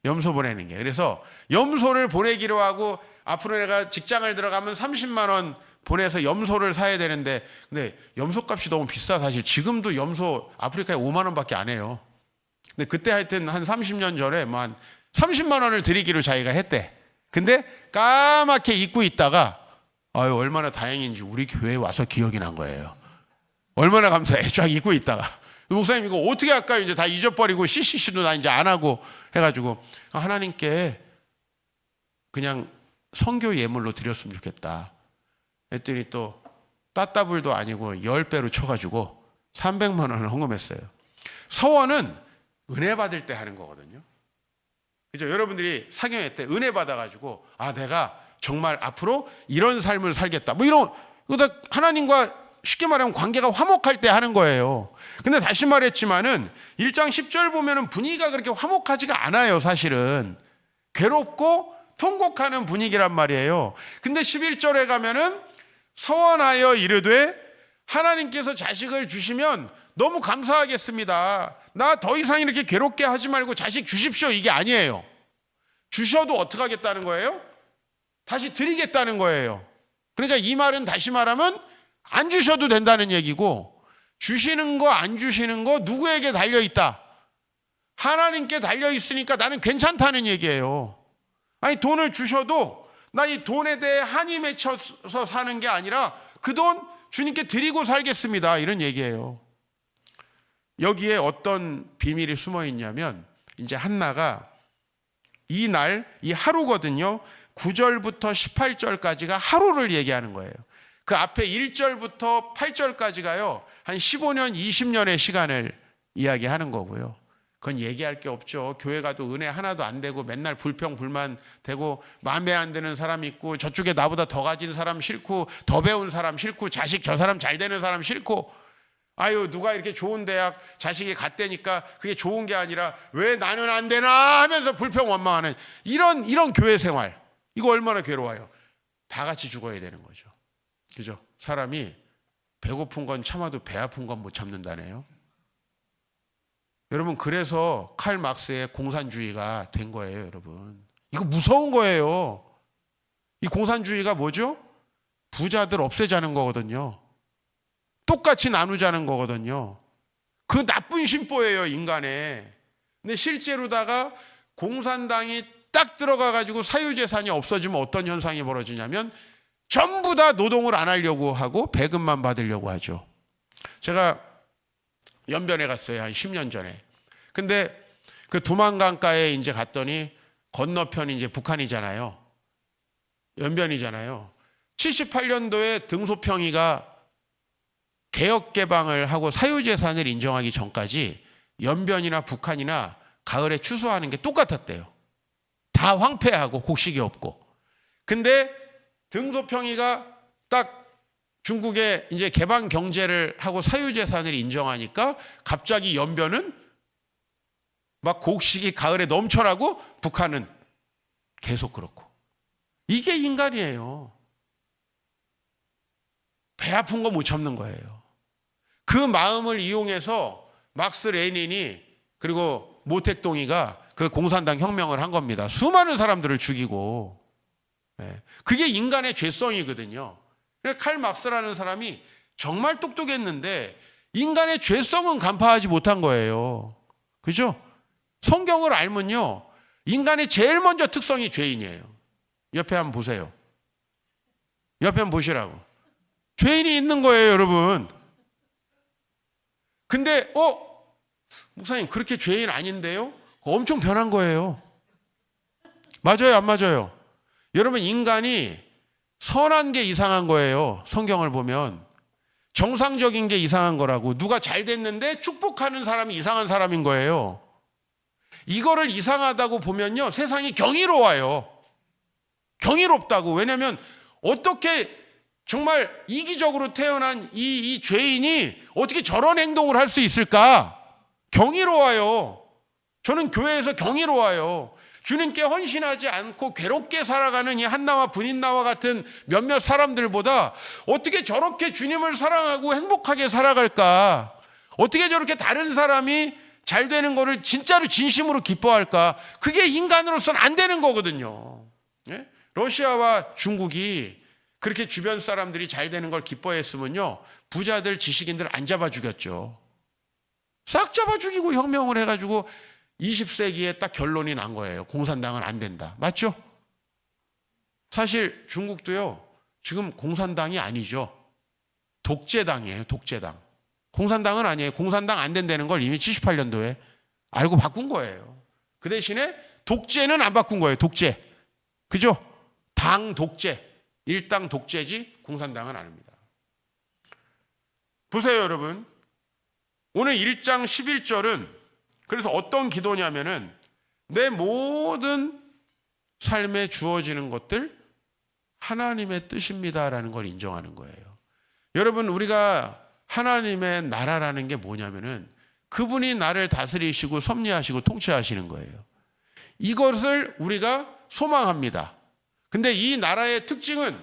염소 보내는 게. 그래서 염소를 보내기로 하고 앞으로 내가 직장을 들어가면 30만 원 보내서 염소를 사야 되는데 근데 염소 값이 너무 비싸. 사실 지금도 염소 아프리카에 5만 원밖에 안 해요. 근데 그때 하여튼 한 30년 전에 뭐 한 30만 원을 드리기로 자기가 했대. 근데 까맣게 잊고 있다가 아유 얼마나 다행인지 우리 교회에 와서 기억이 난 거예요. 얼마나 감사해. 쫙 잊고 있다가 목사님 이거 어떻게 할까요? 이제 다 잊어버리고 CCC도 나 이제 안 하고 해가지고 하나님께 그냥 선교 예물로 드렸으면 좋겠다. 했더니 또 따따블도 아니고 10배로 쳐가지고 300만 원을 헌금했어요. 서원은 은혜 받을 때 하는 거거든요. 그죠? 여러분들이 사경회 때 은혜 받아가지고 아 내가 정말 앞으로 이런 삶을 살겠다. 뭐 이런 이거 다 하나님과 쉽게 말하면 관계가 화목할 때 하는 거예요. 근데 다시 말했지만은 1장 10절 보면은 분위기가 그렇게 화목하지가 않아요, 사실은. 괴롭고 통곡하는 분위기란 말이에요. 근데 11절에 가면은 서원하여 이르되 하나님께서 자식을 주시면 너무 감사하겠습니다. 나 더 이상 이렇게 괴롭게 하지 말고 자식 주십시오. 이게 아니에요. 주셔도 어떻게 하겠다는 거예요? 다시 드리겠다는 거예요. 그러니까 이 말은 다시 말하면 안 주셔도 된다는 얘기고 주시는 거 안 주시는 거 누구에게 달려있다? 하나님께 달려있으니까 나는 괜찮다는 얘기예요. 아니 돈을 주셔도 나 이 돈에 대해 한이 맺혀서 사는 게 아니라 그 돈 주님께 드리고 살겠습니다. 이런 얘기예요. 여기에 어떤 비밀이 숨어 있냐면 이제 한나가 이 날, 이 하루거든요. 9절부터 18절까지가 하루를 얘기하는 거예요. 그 앞에 1절부터 8절까지가요. 한 15년, 20년의 시간을 이야기하는 거고요. 그건 얘기할 게 없죠. 교회 가도 은혜 하나도 안 되고 맨날 불평 불만 되고 마음에 안 드는 사람 있고 저쪽에 나보다 더 가진 사람 싫고 더 배운 사람 싫고 자식 저 사람 잘 되는 사람 싫고 아유 누가 이렇게 좋은 대학 자식이 갔대니까 그게 좋은 게 아니라 왜 나는 안 되나 하면서 불평 원망하는 이런 교회 생활, 이거 얼마나 괴로워요. 다 같이 죽어야 되는 거죠. 그죠? 사람이 배고픈 건 참아도 배 아픈 건 못 참는다네요. 여러분, 그래서 칼 막스의 공산주의가 된 거예요, 여러분. 이거 무서운 거예요. 이 공산주의가 뭐죠? 부자들 없애자는 거거든요. 똑같이 나누자는 거거든요. 그 나쁜 심보예요, 인간의. 근데 실제로다가 공산당이 딱 들어가가지고 사유재산이 없어지면 어떤 현상이 벌어지냐면 전부 다 노동을 안 하려고 하고 배급만 받으려고 하죠. 제가 연변에 갔어요. 한 10년 전에. 근데 그 두만강가에 이제 갔더니 건너편 이제 북한이잖아요. 연변이잖아요. 78년도에 등소평이가 개혁 개방을 하고 사유재산을 인정하기 전까지 연변이나 북한이나 가을에 추수하는 게 똑같았대요. 다 황폐하고 곡식이 없고. 근데 등소평이가 딱 중국에 이제 개방 경제를 하고 사유재산을 인정하니까 갑자기 연변은 막 곡식이 가을에 넘쳐나고 북한은 계속 그렇고. 이게 인간이에요. 배 아픈 거 못 참는 거예요. 그 마음을 이용해서 막스 레닌이 그리고 모택동이가 그 공산당 혁명을 한 겁니다. 수많은 사람들을 죽이고. 그게 인간의 죄성이거든요. 칼 막스라는 사람이 정말 똑똑했는데 인간의 죄성은 간파하지 못한 거예요. 그죠? 성경을 알면요, 인간의 제일 먼저 특성이 죄인이에요. 옆에 한번 보세요. 옆에 한번 보시라고. 죄인이 있는 거예요, 여러분. 근데 목사님 그렇게 죄인 아닌데요? 엄청 변한 거예요. 맞아요, 안 맞아요? 여러분, 인간이 선한 게 이상한 거예요. 성경을 보면 정상적인 게 이상한 거라고. 누가 잘 됐는데 축복하는 사람이 이상한 사람인 거예요. 이거를 이상하다고 보면요, 세상이 경이로워요. 경이롭다고. 왜냐하면 어떻게 정말 이기적으로 태어난 이 죄인이 어떻게 저런 행동을 할 수 있을까? 경이로워요. 저는 교회에서 경이로워요. 주님께 헌신하지 않고 괴롭게 살아가는 이 한나와 분인나와 같은 몇몇 사람들보다 어떻게 저렇게 주님을 사랑하고 행복하게 살아갈까? 어떻게 저렇게 다른 사람이 잘 되는 거를 진짜로 진심으로 기뻐할까? 그게 인간으로서는 안 되는 거거든요. 예? 러시아와 중국이 그렇게 주변 사람들이 잘 되는 걸 기뻐했으면요, 부자들 지식인들 안 잡아 죽였죠. 싹 잡아 죽이고 혁명을 해가지고 20세기에 딱 결론이 난 거예요. 공산당은 안 된다. 맞죠? 사실 중국도요, 지금 공산당이 아니죠. 독재당이에요, 독재당. 공산당은 아니에요. 공산당 안 된다는 걸 이미 78년도에 알고 바꾼 거예요. 그 대신에 독재는 안 바꾼 거예요, 독재. 그죠? 당 독재. 일당 독재지 공산당은 아닙니다. 보세요, 여러분. 오늘 1장 11절은 그래서 어떤 기도냐면은 내 모든 삶에 주어지는 것들 하나님의 뜻입니다라는 걸 인정하는 거예요. 여러분, 우리가 하나님의 나라라는 게 뭐냐면은 그분이 나를 다스리시고 섭리하시고 통치하시는 거예요. 이것을 우리가 소망합니다. 근데 이 나라의 특징은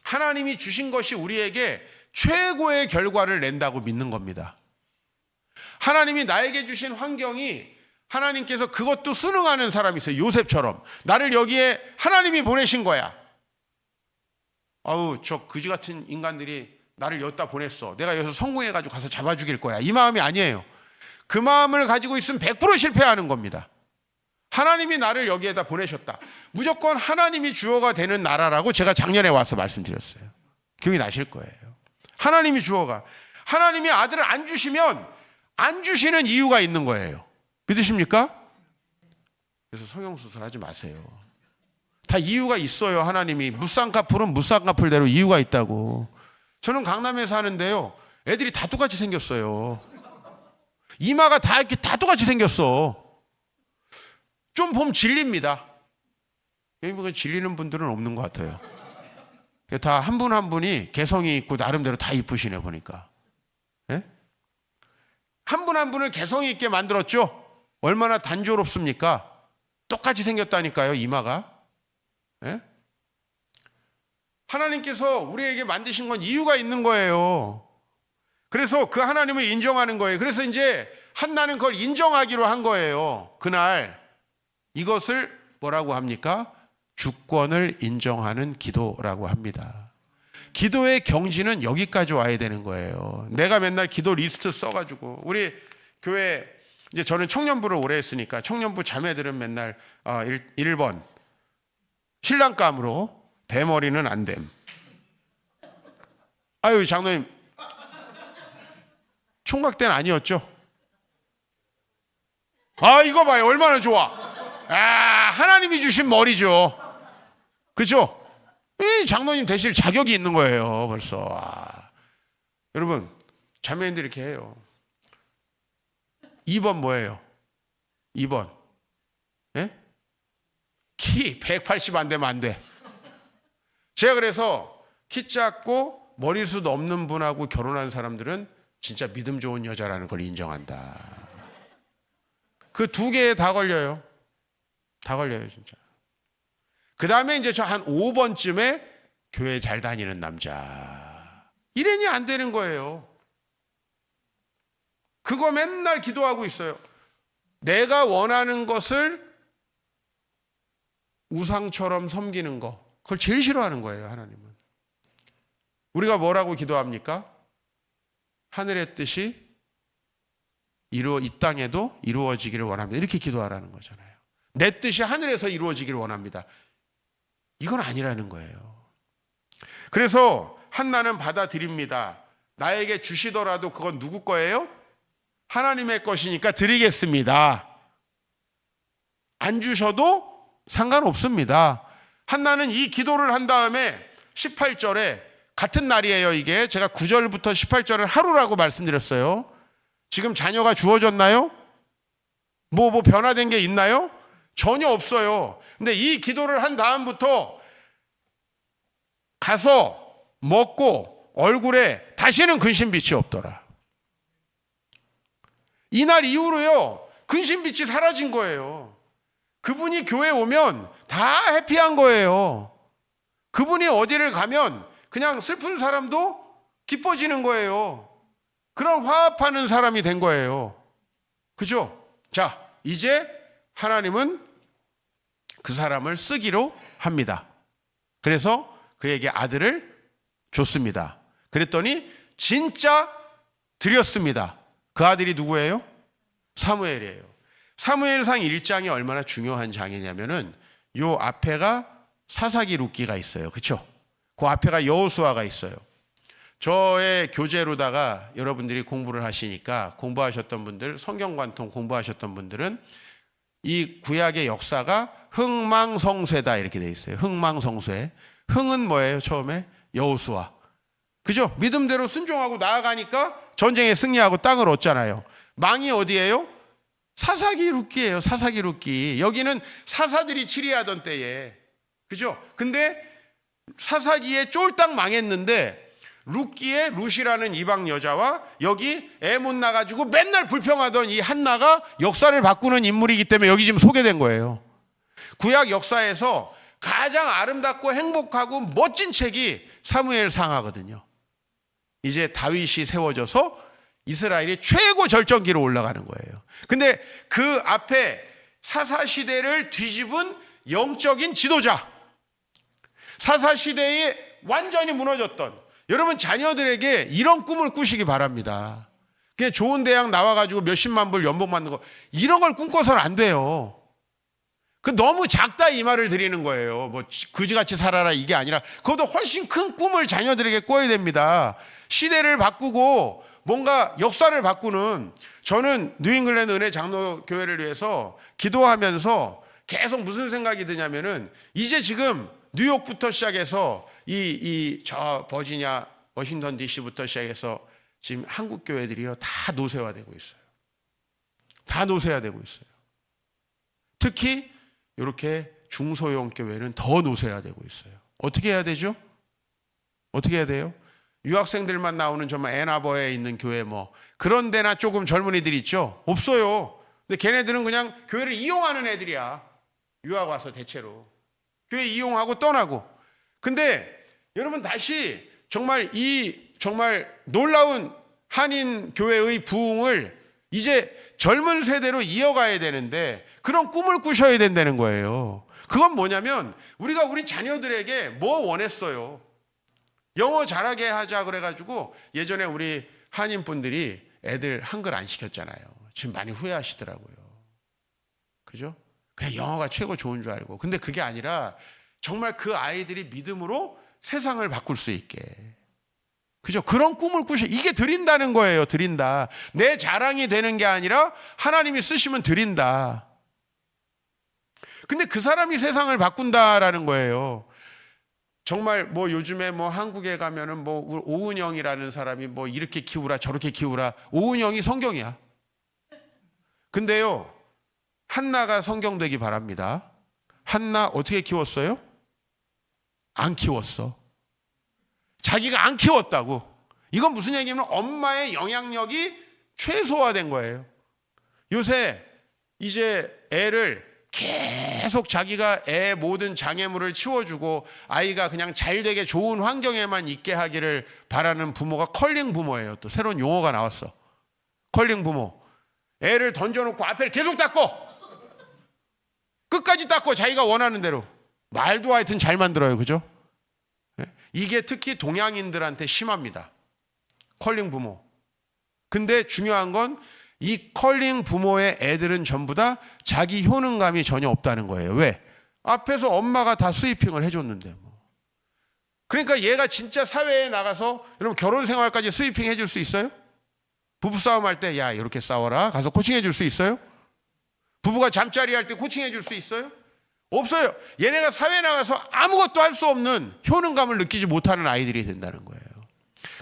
하나님이 주신 것이 우리에게 최고의 결과를 낸다고 믿는 겁니다. 하나님이 나에게 주신 환경이 하나님께서 그것도 순응하는 사람이 있어요. 요셉처럼. 나를 여기에 하나님이 보내신 거야. 아우, 저 그지 같은 인간들이 나를 여기다 보냈어. 내가 여기서 성공해가지고 가서 잡아 죽일 거야. 이 마음이 아니에요. 그 마음을 가지고 있으면 100% 실패하는 겁니다. 하나님이 나를 여기에다 보내셨다. 무조건 하나님이 주어가 되는 나라라고 제가 작년에 와서 말씀드렸어요. 기억이 나실 거예요. 하나님이 주어가. 하나님이 아들을 안 주시면 안 주시는 이유가 있는 거예요. 믿으십니까? 그래서 성형수술 하지 마세요. 다 이유가 있어요. 하나님이 무쌍꺼풀은 무쌍꺼풀대로 이유가 있다고. 저는 강남에 사는데요, 애들이 다 똑같이 생겼어요. 이마가 다 이렇게 다 똑같이 생겼어. 좀 보면 질립니다. 여기 질리는 분들은 없는 것 같아요. 다 한 분 한 분이 개성이 있고 나름대로 다 이쁘시네 보니까. 예? 한 분 한 분을 개성이 있게 만들었죠. 얼마나 단조롭습니까? 똑같이 생겼다니까요, 이마가. 예? 하나님께서 우리에게 만드신 건 이유가 있는 거예요. 그래서 그 하나님을 인정하는 거예요. 그래서 이제 한나는 그걸 인정하기로 한 거예요. 그날 이것을 뭐라고 합니까? 주권을 인정하는 기도라고 합니다. 기도의 경지는 여기까지 와야 되는 거예요. 내가 맨날 기도 리스트 써가지고, 우리 교회 이제 저는 청년부를 오래 했으니까 청년부 자매들은 맨날 1번 신랑감으로 대머리는 안 됨. 아유 장로님, 총각 때는 아니었죠? 아 이거 봐요, 얼마나 좋아. 아 하나님이 주신 머리죠. 그죠? 이 장로님 되실 자격이 있는 거예요 벌써. 여러분 자매님들이 이렇게 해요. 2번 뭐예요? 2번 예? 키 180 안 되면 안 돼. 제가 그래서 키 작고 머리숱 없는 분하고 결혼한 사람들은 진짜 믿음 좋은 여자라는 걸 인정한다. 그 두 개에 다 걸려요. 다 걸려요 진짜. 그 다음에 이제 저 한 5번쯤에 교회 잘 다니는 남자. 이래니 안 되는 거예요. 그거 맨날 기도하고 있어요. 내가 원하는 것을 우상처럼 섬기는 거, 그걸 제일 싫어하는 거예요 하나님은. 우리가 뭐라고 기도합니까? 하늘의 뜻이 이 땅에도 이루어지기를 원합니다. 이렇게 기도하라는 거잖아요. 내 뜻이 하늘에서 이루어지기를 원합니다. 이건 아니라는 거예요. 그래서 한나는 받아들입니다. 나에게 주시더라도 그건 누구 거예요? 하나님의 것이니까 드리겠습니다. 안 주셔도 상관없습니다. 한나는 이 기도를 한 다음에 18절에 같은 날이에요. 이게 제가 9절부터 18절을 하루라고 말씀드렸어요. 지금 자녀가 주어졌나요? 뭐 변화된 게 있나요? 전혀 없어요. 근데 이 기도를 한 다음부터 가서 먹고 얼굴에 다시는 근심빛이 없더라. 이날 이후로요, 근심빛이 사라진 거예요. 그분이 교회 오면 다 해피한 거예요. 그분이 어디를 가면 그냥 슬픈 사람도 기뻐지는 거예요. 그런 화합하는 사람이 된 거예요. 그죠? 자, 이제 하나님은 그 사람을 쓰기로 합니다. 그래서 그에게 아들을 줬습니다. 그랬더니 진짜 드렸습니다. 그 아들이 누구예요? 사무엘이에요. 사무엘상 1장이 얼마나 중요한 장이냐면은 요 앞에가 사사기 룻기가 있어요. 그렇죠? 그 앞에가 여호수아가 있어요. 저의 교재로다가 여러분들이 공부를 하시니까, 공부하셨던 분들, 성경관통 공부하셨던 분들은 이 구약의 역사가 흥망성쇠다 이렇게 돼 있어요. 흥망성쇠. 흥은 뭐예요? 처음에 여호수아. 그죠? 믿음대로 순종하고 나아가니까 전쟁에 승리하고 땅을 얻잖아요. 망이 어디예요? 사사기 룻기예요. 사사기 룻기. 여기는 사사들이 치리하던 때에. 그죠? 근데 사사기에 쫄딱 망했는데 룻기에 룻이라는 이방 여자와 여기 애 못 나가지고 맨날 불평하던 이 한나가 역사를 바꾸는 인물이기 때문에 여기 지금 소개된 거예요. 구약 역사에서 가장 아름답고 행복하고 멋진 책이 사무엘상하거든요. 이제 다윗이 세워져서 이스라엘이 최고 절정기로 올라가는 거예요. 근데 그 앞에 사사시대를 뒤집은 영적인 지도자, 사사시대에 완전히 무너졌던, 여러분 자녀들에게 이런 꿈을 꾸시기 바랍니다. 그냥 좋은 대학 나와가지고 몇십만 불 연봉 받는 거, 이런 걸 꿈꿔서는 안 돼요. 그 너무 작다 이 말을 드리는 거예요. 뭐 그지같이 살아라 이게 아니라 그것도 훨씬 큰 꿈을 자녀들에게 꿔야 됩니다. 시대를 바꾸고 뭔가 역사를 바꾸는, 저는 뉴잉글랜드 은혜 장로교회를 위해서 기도하면서 계속 무슨 생각이 드냐면은 이제 지금 뉴욕부터 시작해서 저 버지니아 워싱턴 DC부터 시작해서 지금 한국 교회들이요 다 노쇠화되고 있어요. 다 노쇠화되고 있어요. 특히 이렇게 중소형 교회는 더 노쇠화되고 있어요. 어떻게 해야 되죠? 어떻게 해야 돼요? 유학생들만 나오는 정말 애나버에 있는 교회 뭐 그런 데나 조금 젊은이들 있죠? 없어요. 근데 걔네들은 그냥 교회를 이용하는 애들이야. 유학 와서 대체로 교회 이용하고 떠나고. 근데 여러분 다시 정말 정말 놀라운 한인 교회의 부흥을 이제 젊은 세대로 이어가야 되는데 그런 꿈을 꾸셔야 된다는 거예요. 그건 뭐냐면 우리가 우리 자녀들에게 뭐 원했어요? 영어 잘하게 하자 그래가지고 예전에 우리 한인 분들이 애들 한글 안 시켰잖아요. 지금 많이 후회하시더라고요. 그죠? 그냥 영어가 최고 좋은 줄 알고. 근데 그게 아니라 정말 그 아이들이 믿음으로 세상을 바꿀 수 있게. 그죠? 그런 꿈을 꾸셔. 이게 드린다는 거예요. 드린다. 내 자랑이 되는 게 아니라 하나님이 쓰시면 드린다. 근데 그 사람이 세상을 바꾼다라는 거예요. 정말 뭐 요즘에 뭐 한국에 가면은 뭐 오은영이라는 사람이 뭐 이렇게 키우라 저렇게 키우라. 오은영이 성경이야. 근데요 한나가 성경 되기 바랍니다. 한나 어떻게 키웠어요? 안 키웠어. 자기가 안 키웠다고. 이건 무슨 얘기냐면 엄마의 영향력이 최소화된 거예요. 요새 이제 애를 계속 자기가 애 모든 장애물을 치워주고 아이가 그냥 잘 되게 좋은 환경에만 있게 하기를 바라는 부모가 컬링 부모예요. 또 새로운 용어가 나왔어. 컬링 부모. 애를 던져놓고 앞에를 계속 닦고 끝까지 닦고 자기가 원하는 대로. 말도 하여튼 잘 만들어요. 그죠? 이게 특히 동양인들한테 심합니다. 컬링 부모. 근데 중요한 건 이 컬링 부모의 애들은 전부 다 자기 효능감이 전혀 없다는 거예요. 왜? 앞에서 엄마가 다 스위핑을 해줬는데 뭐. 그러니까 얘가 진짜 사회에 나가서 여러분 결혼 생활까지 스위핑 해줄 수 있어요? 부부싸움 할 때 야 이렇게 싸워라 가서 코칭해 줄 수 있어요? 부부가 잠자리 할 때 코칭해 줄 수 있어요? 없어요. 얘네가 사회에 나가서 아무것도 할 수 없는 효능감을 느끼지 못하는 아이들이 된다는 거예요.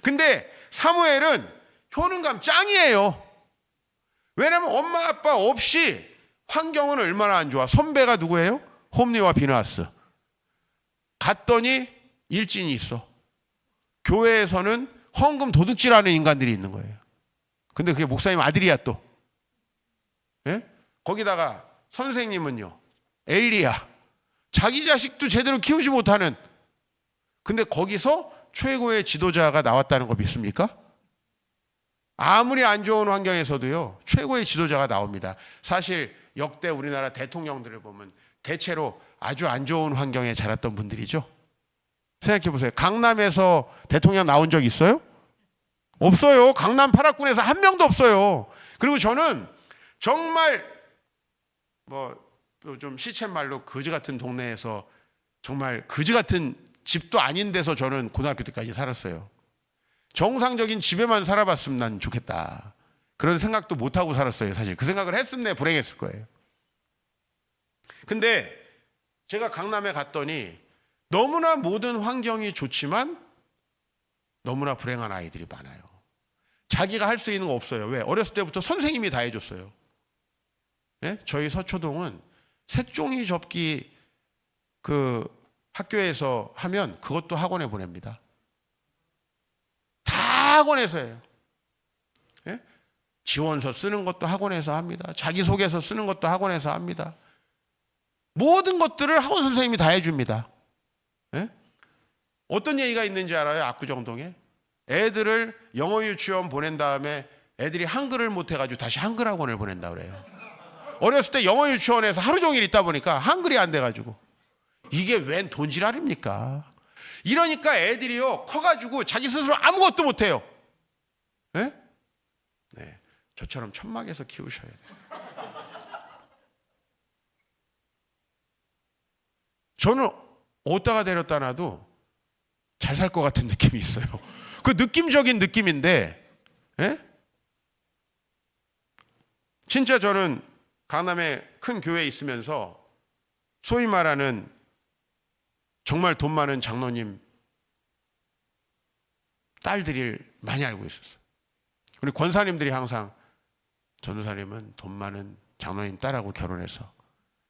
근데 사무엘은 효능감 짱이에요. 왜냐하면 엄마 아빠 없이 환경은 얼마나 안 좋아. 선배가 누구예요? 홈리와 비나스. 갔더니 일진이 있어. 교회에서는 헌금 도둑질하는 인간들이 있는 거예요. 근데 그게 목사님 아들이야 또. 예? 거기다가 선생님은요. 엘리야. 자기 자식도 제대로 키우지 못하는. 근데 거기서 최고의 지도자가 나왔다는 거 믿습니까? 아무리 안 좋은 환경에서도요. 최고의 지도자가 나옵니다. 사실 역대 우리나라 대통령들을 보면 대체로 아주 안 좋은 환경에 자랐던 분들이죠. 생각해 보세요. 강남에서 대통령 나온 적 있어요? 없어요. 강남 8학군에서 한 명도 없어요. 그리고 저는 정말 뭐 좀 시쳇말로 거지 같은 동네에서 정말 거지 같은 집도 아닌 데서 저는 고등학교 때까지 살았어요. 정상적인 집에만 살아봤으면 난 좋겠다. 그런 생각도 못하고 살았어요. 사실 그 생각을 했으면 내가 불행했을 거예요. 근데 제가 강남에 갔더니 너무나 모든 환경이 좋지만 너무나 불행한 아이들이 많아요. 자기가 할 수 있는 거 없어요. 왜? 어렸을 때부터 선생님이 다 해줬어요. 예? 저희 서초동은 색종이 접기 그 학교에서 하면 그것도 학원에 보냅니다. 다 학원에서 해요. 예? 지원서 쓰는 것도 학원에서 합니다. 자기소개서 쓰는 것도 학원에서 합니다. 모든 것들을 학원 선생님이 다 해줍니다. 예? 어떤 얘기가 있는지 알아요? 압구정동에 애들을 영어 유치원 보낸 다음에 애들이 한글을 못해가지고 다시 한글 학원을 보낸다 그래요. 어렸을 때 영어 유치원에서 하루 종일 있다 보니까 한글이 안 돼가지고. 이게 웬 돈지랄입니까? 이러니까 애들이요 커가지고 자기 스스로 아무것도 못해요. 네? 네, 저처럼 천막에서 키우셔야 돼요. 저는 어디다가 데렸다 놔도 잘 살 것 같은 느낌이 있어요. 그 느낌적인 느낌인데, 예? 진짜 저는 강남에 큰 교회에 있으면서 소위 말하는 정말 돈 많은 장로님 딸들이 많이 알고 있었어요. 우리 권사님들이 항상 전도사님은 돈 많은 장로님 딸하고 결혼해서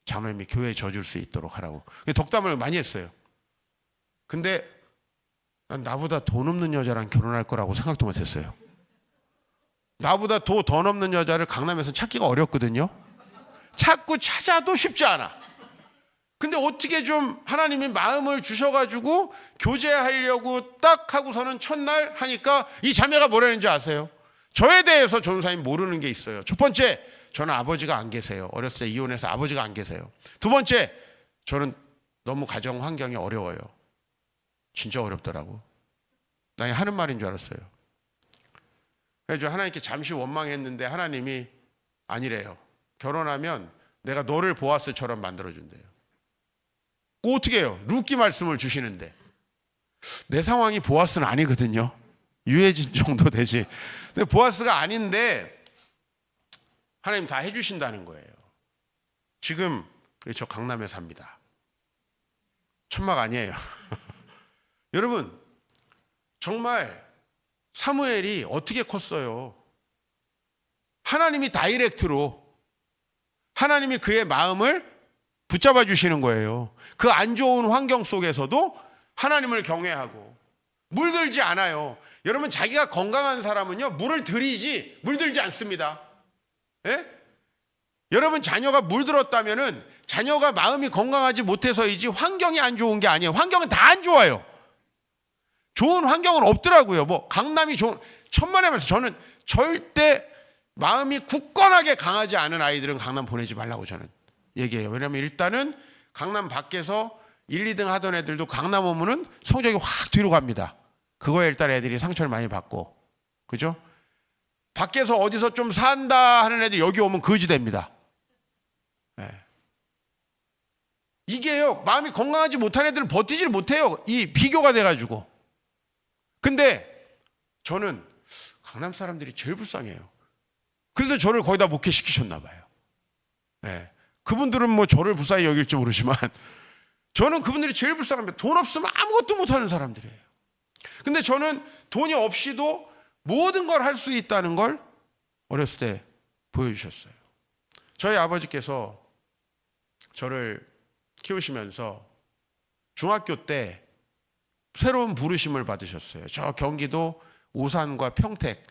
장로님이 교회에 져줄 수 있도록 하라고 덕담을 많이 했어요. 근데 난 나보다 돈 없는 여자랑 결혼할 거라고 생각도 못했어요. 나보다 더 돈 없는 여자를 강남에서 찾기가 어렵거든요. 찾고 찾아도 쉽지 않아. 근데 어떻게 좀 하나님이 마음을 주셔가지고 교제하려고 딱 하고서는 첫날 하니까 이 자매가 뭐라는지 아세요? 저에 대해서 전도사님 모르는 게 있어요. 첫 번째, 저는 아버지가 안 계세요. 어렸을 때 이혼해서 아버지가 안 계세요. 두 번째, 저는 너무 가정 환경이 어려워요. 진짜 어렵더라고. 나 하는 말인 줄 알았어요. 그래서 하나님께 잠시 원망했는데 하나님이 아니래요. 결혼하면 내가 너를 보아스처럼 만들어준대요. 어떻게 해요? 룻기 말씀을 주시는데 내 상황이 보아스는 아니거든요. 유해진 정도 되지. 근데 보아스가 아닌데 하나님 다 해주신다는 거예요. 지금 저 강남에 삽니다. 천막 아니에요. 여러분 정말 사무엘이 어떻게 컸어요? 하나님이 다이렉트로 하나님이 그의 마음을 붙잡아 주시는 거예요. 그 안 좋은 환경 속에서도 하나님을 경외하고 물들지 않아요. 여러분 자기가 건강한 사람은요 물을 들이지 물들지 않습니다. 예? 여러분 자녀가 물들었다면은 자녀가 마음이 건강하지 못해서이지 환경이 안 좋은 게 아니에요. 환경은 다 안 좋아요. 좋은 환경은 없더라고요. 뭐 강남이 좋은 천만에 말해서 저는 절대 마음이 굳건하게 강하지 않은 아이들은 강남 보내지 말라고 저는 얘기해요. 왜냐하면 일단은 강남 밖에서 1, 2등 하던 애들도 강남 오면은 성적이 확 뒤로 갑니다. 그거에 일단 애들이 상처를 많이 받고, 그죠? 밖에서 어디서 좀 산다 하는 애들 여기 오면 거지 됩니다. 네. 이게요, 마음이 건강하지 못한 애들은 버티질 못해요. 이 비교가 돼가지고. 근데 저는 강남 사람들이 제일 불쌍해요. 그래서 저를 거의 다 목회시키셨나 봐요. 네. 그분들은 뭐 저를 불쌍히 여길지 모르지만 저는 그분들이 제일 불쌍합니다. 돈 없으면 아무것도 못하는 사람들이에요. 근데 저는 돈이 없이도 모든 걸 할 수 있다는 걸 어렸을 때 보여주셨어요. 저희 아버지께서 저를 키우시면서 중학교 때 새로운 부르심을 받으셨어요. 저 경기도 오산과 평택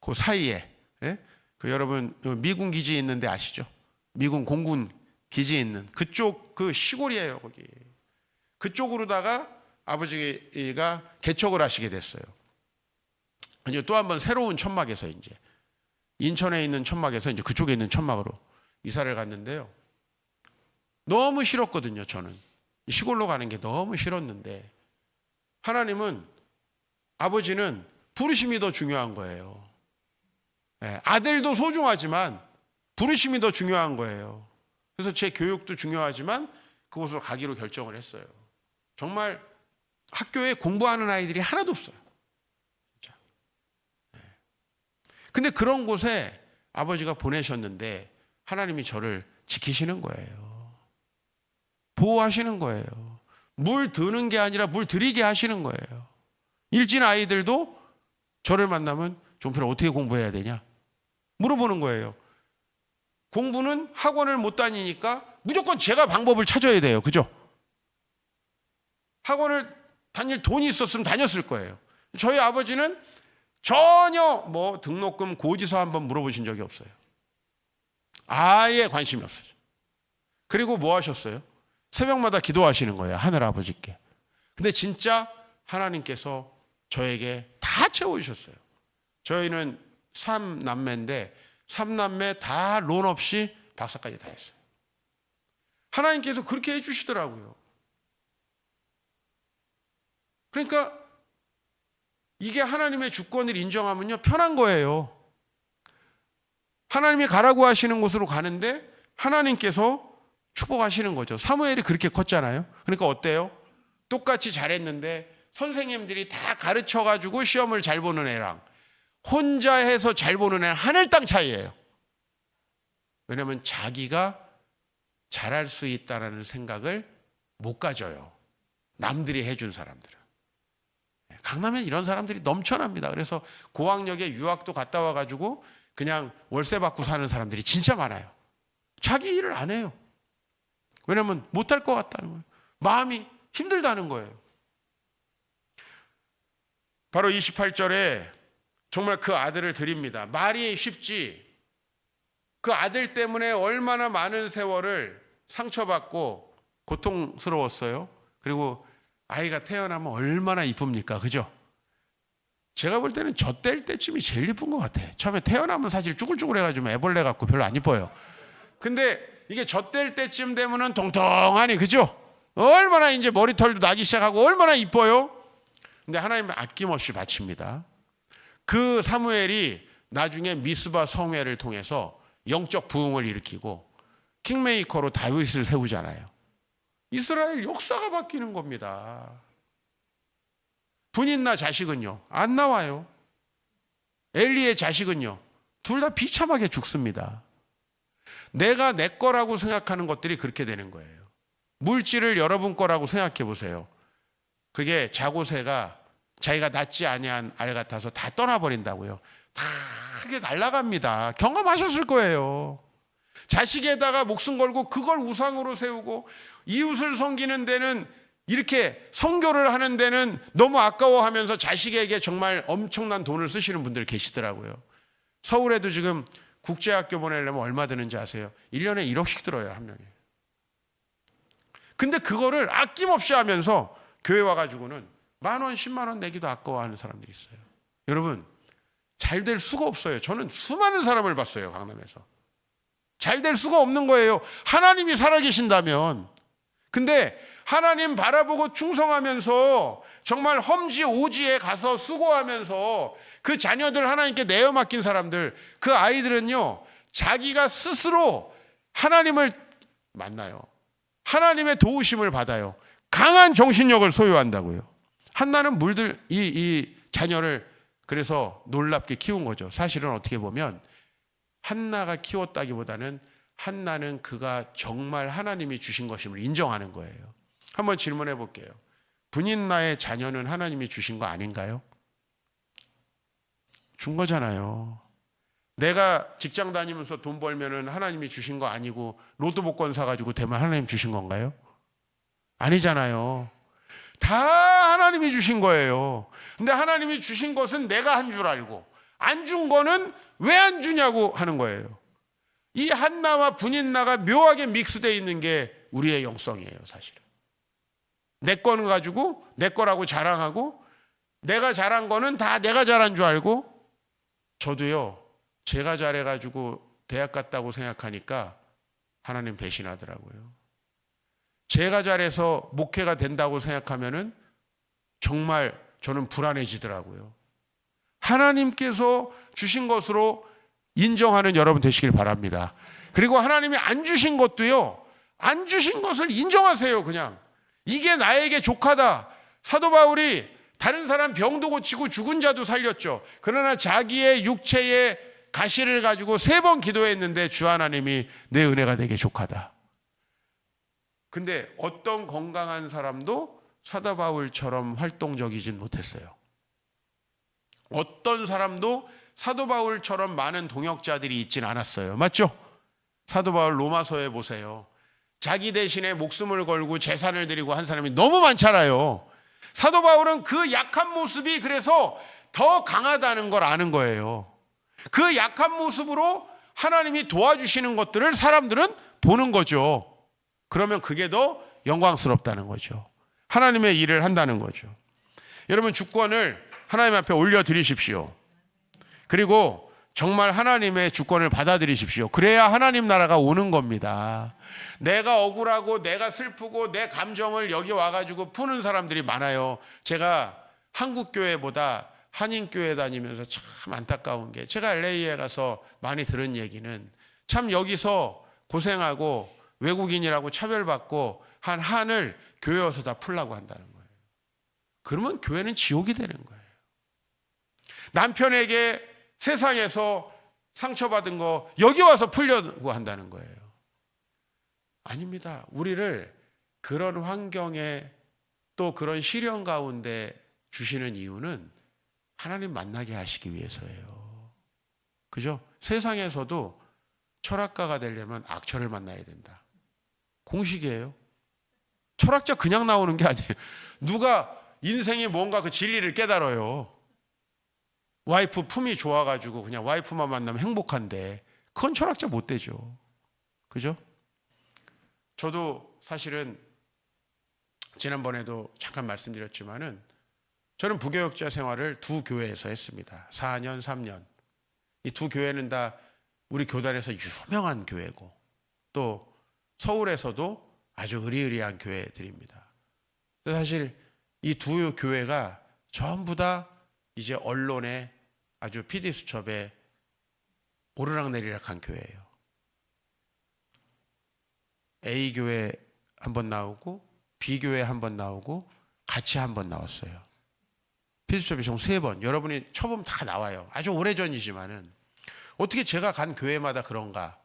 그 사이에, 예? 그 여러분 미군 기지 있는데 아시죠? 미군 공군 기지 있는 그쪽 그 시골이에요. 거기 그쪽으로다가 아버지가 개척을 하시게 됐어요. 이제 또 한 번 새로운 천막에서 이제 인천에 있는 천막에서 이제 그쪽에 있는 천막으로 이사를 갔는데요. 너무 싫었거든요. 저는 시골로 가는 게 너무 싫었는데 하나님은 아버지는 부르심이 더 중요한 거예요. 네, 아들도 소중하지만 부르심이 더 중요한 거예요. 그래서 제 교육도 중요하지만 그곳으로 가기로 결정을 했어요. 정말 학교에 공부하는 아이들이 하나도 없어요. 진짜. 네. 근데 그런 곳에 아버지가 보내셨는데 하나님이 저를 지키시는 거예요. 보호하시는 거예요. 물 드는 게 아니라 물 들이게 하시는 거예요. 일진 아이들도 저를 만나면 종필아 어떻게 공부해야 되냐 물어보는 거예요. 공부는 학원을 못 다니니까 무조건 제가 방법을 찾아야 돼요. 그죠? 학원을 다닐 돈이 있었으면 다녔을 거예요. 저희 아버지는 전혀 뭐 등록금 고지서 한번 물어보신 적이 없어요. 아예 관심이 없어요. 그리고 뭐 하셨어요? 새벽마다 기도하시는 거예요. 하늘 아버지께. 근데 진짜 하나님께서 저에게 다 채워주셨어요. 저희는 3남매인데 3남매 다 론 없이 박사까지 다 했어요. 하나님께서 그렇게 해주시더라고요. 그러니까 이게 하나님의 주권을 인정하면요 편한 거예요. 하나님이 가라고 하시는 곳으로 가는데 하나님께서 축복하시는 거죠. 사무엘이 그렇게 컸잖아요. 그러니까 어때요? 똑같이 잘했는데 선생님들이 다 가르쳐가지고 시험을 잘 보는 애랑 혼자 해서 잘 보는 애는 하늘 땅 차이예요. 왜냐하면 자기가 잘할 수 있다라는 생각을 못 가져요. 남들이 해준 사람들은. 강남엔 이런 사람들이 넘쳐납니다. 그래서 고학력에 유학도 갔다 와가지고 그냥 월세 받고 사는 사람들이 진짜 많아요. 자기 일을 안 해요. 왜냐하면 못할 것 같다는 거예요. 마음이 힘들다는 거예요. 바로 28절에 정말 그 아들을 드립니다. 말이 쉽지. 그 아들 때문에 얼마나 많은 세월을 상처받고 고통스러웠어요. 그리고 아이가 태어나면 얼마나 이쁩니까? 그죠? 제가 볼 때는 젖 뗄 때쯤이 제일 이쁜 것 같아. 처음에 태어나면 사실 쭈글쭈글해가지고 애벌레 같고 별로 안 이뻐요. 근데 이게 젖 뗄 때쯤 되면은 통통하니, 그죠? 얼마나 이제 머리털도 나기 시작하고 얼마나 이뻐요? 근데 하나님은 아낌없이 바칩니다. 그 사무엘이 나중에 미스바 성회를 통해서 영적 부흥을 일으키고 킹메이커로 다윗을 세우잖아요. 이스라엘 역사가 바뀌는 겁니다. 분인나 자식은요, 안 나와요. 엘리의 자식은요, 둘 다 비참하게 죽습니다. 내가 내 거라고 생각하는 것들이 그렇게 되는 거예요. 물질을 여러분 거라고 생각해 보세요. 그게 자고새가 자기가 낳지 아니한 알 같아서 다 떠나버린다고요. 다 크게 날아갑니다. 경험하셨을 거예요. 자식에다가 목숨 걸고 그걸 우상으로 세우고 이웃을 섬기는 데는, 이렇게 선교를 하는 데는 너무 아까워하면서 자식에게 정말 엄청난 돈을 쓰시는 분들 계시더라고요. 서울에도 지금 국제학교 보내려면 얼마 드는지 아세요? 1년에 1억씩 들어요, 한 명에. 근데 그거를 아낌없이 하면서 교회 와가지고는 10,000원, 100,000원 내기도 아까워하는 사람들이 있어요. 여러분, 잘 될 수가 없어요. 저는 수많은 사람을 봤어요, 강남에서. 잘 될 수가 없는 거예요. 하나님이 살아계신다면. 근데 하나님 바라보고 충성하면서 정말 험지 오지에 가서 수고하면서 그 자녀들 하나님께 내어 맡긴 사람들, 그 아이들은요, 자기가 스스로 하나님을 만나요. 하나님의 도우심을 받아요. 강한 정신력을 소유한다고요. 한나는 물들 이 자녀를 그래서 놀랍게 키운 거죠. 사실은 어떻게 보면 한나가 키웠다기보다는 한나는 그가 정말 하나님이 주신 것임을 인정하는 거예요. 한번 질문해 볼게요. 분인나의 자녀는 하나님이 주신 거 아닌가요? 준 거잖아요. 내가 직장 다니면서 돈 벌면은 하나님이 주신 거 아니고 로또 복권 사가지고 되면 하나님 주신 건가요? 아니잖아요. 다 하나님이 주신 거예요. 근데 하나님이 주신 것은 내가 한 줄 알고 안 준 거는 왜 안 주냐고 하는 거예요. 이 한나와 분인나가 묘하게 믹스되어 있는 게 우리의 영성이에요, 사실은. 내 거는 가지고 내 거라고 자랑하고 내가 잘한 거는 다 내가 잘한 줄 알고. 저도요, 제가 잘해가지고 대학 갔다고 생각하니까 하나님 배신하더라고요. 제가 잘해서 목회가 된다고 생각하면은 정말 저는 불안해지더라고요. 하나님께서 주신 것으로 인정하는 여러분 되시길 바랍니다. 그리고 하나님이 안 주신 것도요, 안 주신 것을 인정하세요. 그냥 이게 나에게 족하다. 사도 바울이 다른 사람 병도 고치고 죽은 자도 살렸죠. 그러나 자기의 육체의 가시를 가지고 3번 기도했는데 주 하나님이 내 은혜가 되게 족하다. 근데 어떤 건강한 사람도 사도 바울처럼 활동적이진 못했어요. 어떤 사람도 사도 바울처럼 많은 동역자들이 있진 않았어요. 맞죠? 사도 바울 로마서에 보세요. 자기 대신에 목숨을 걸고 재산을 드리고 한 사람이 너무 많잖아요. 사도 바울은 그 약한 모습이 그래서 더 강하다는 걸 아는 거예요. 그 약한 모습으로 하나님이 도와주시는 것들을 사람들은 보는 거죠. 그러면 그게 더 영광스럽다는 거죠. 하나님의 일을 한다는 거죠. 여러분, 주권을 하나님 앞에 올려드리십시오. 그리고 정말 하나님의 주권을 받아들이십시오. 그래야 하나님 나라가 오는 겁니다. 내가 억울하고 내가 슬프고 내 감정을 여기 와가지고 푸는 사람들이 많아요. 제가 한국교회보다 한인교회 다니면서 참 안타까운 게, 제가 LA에 가서 많이 들은 얘기는 참 여기서 고생하고 외국인이라고 차별받고 한 한을 교회 와서 다 풀라고 한다는 거예요. 그러면 교회는 지옥이 되는 거예요. 남편에게 세상에서 상처받은 거 여기 와서 풀려고 한다는 거예요. 아닙니다. 우리를 그런 환경에 또 그런 시련 가운데 주시는 이유는 하나님 만나게 하시기 위해서예요. 그죠? 세상에서도 철학가가 되려면 악철을 만나야 된다. 공식이에요. 철학자 그냥 나오는 게 아니에요. 누가 인생이 뭔가 그 진리를 깨달아요. 와이프 품이 좋아가지고 그냥 와이프만 만나면 행복한데 그건 철학자 못 되죠. 그죠? 저도 사실은 지난번에도 잠깐 말씀드렸지만은 저는 부교역자 생활을 두 교회에서 했습니다. 4년, 3년. 이 두 교회는 다 우리 교단에서 유명한 교회고 또 서울에서도 아주 의리의리한 교회들입니다. 사실 이 두 교회가 전부 다 이제 언론에 아주 PD수첩에 오르락내리락한 교회예요. A교회 한번 나오고 B교회 한번 나오고 같이 한번 나왔어요. PD수첩이 총 3번. 여러분이 쳐보면 다 나와요. 아주 오래전이지만은 어떻게 제가 간 교회마다 그런가?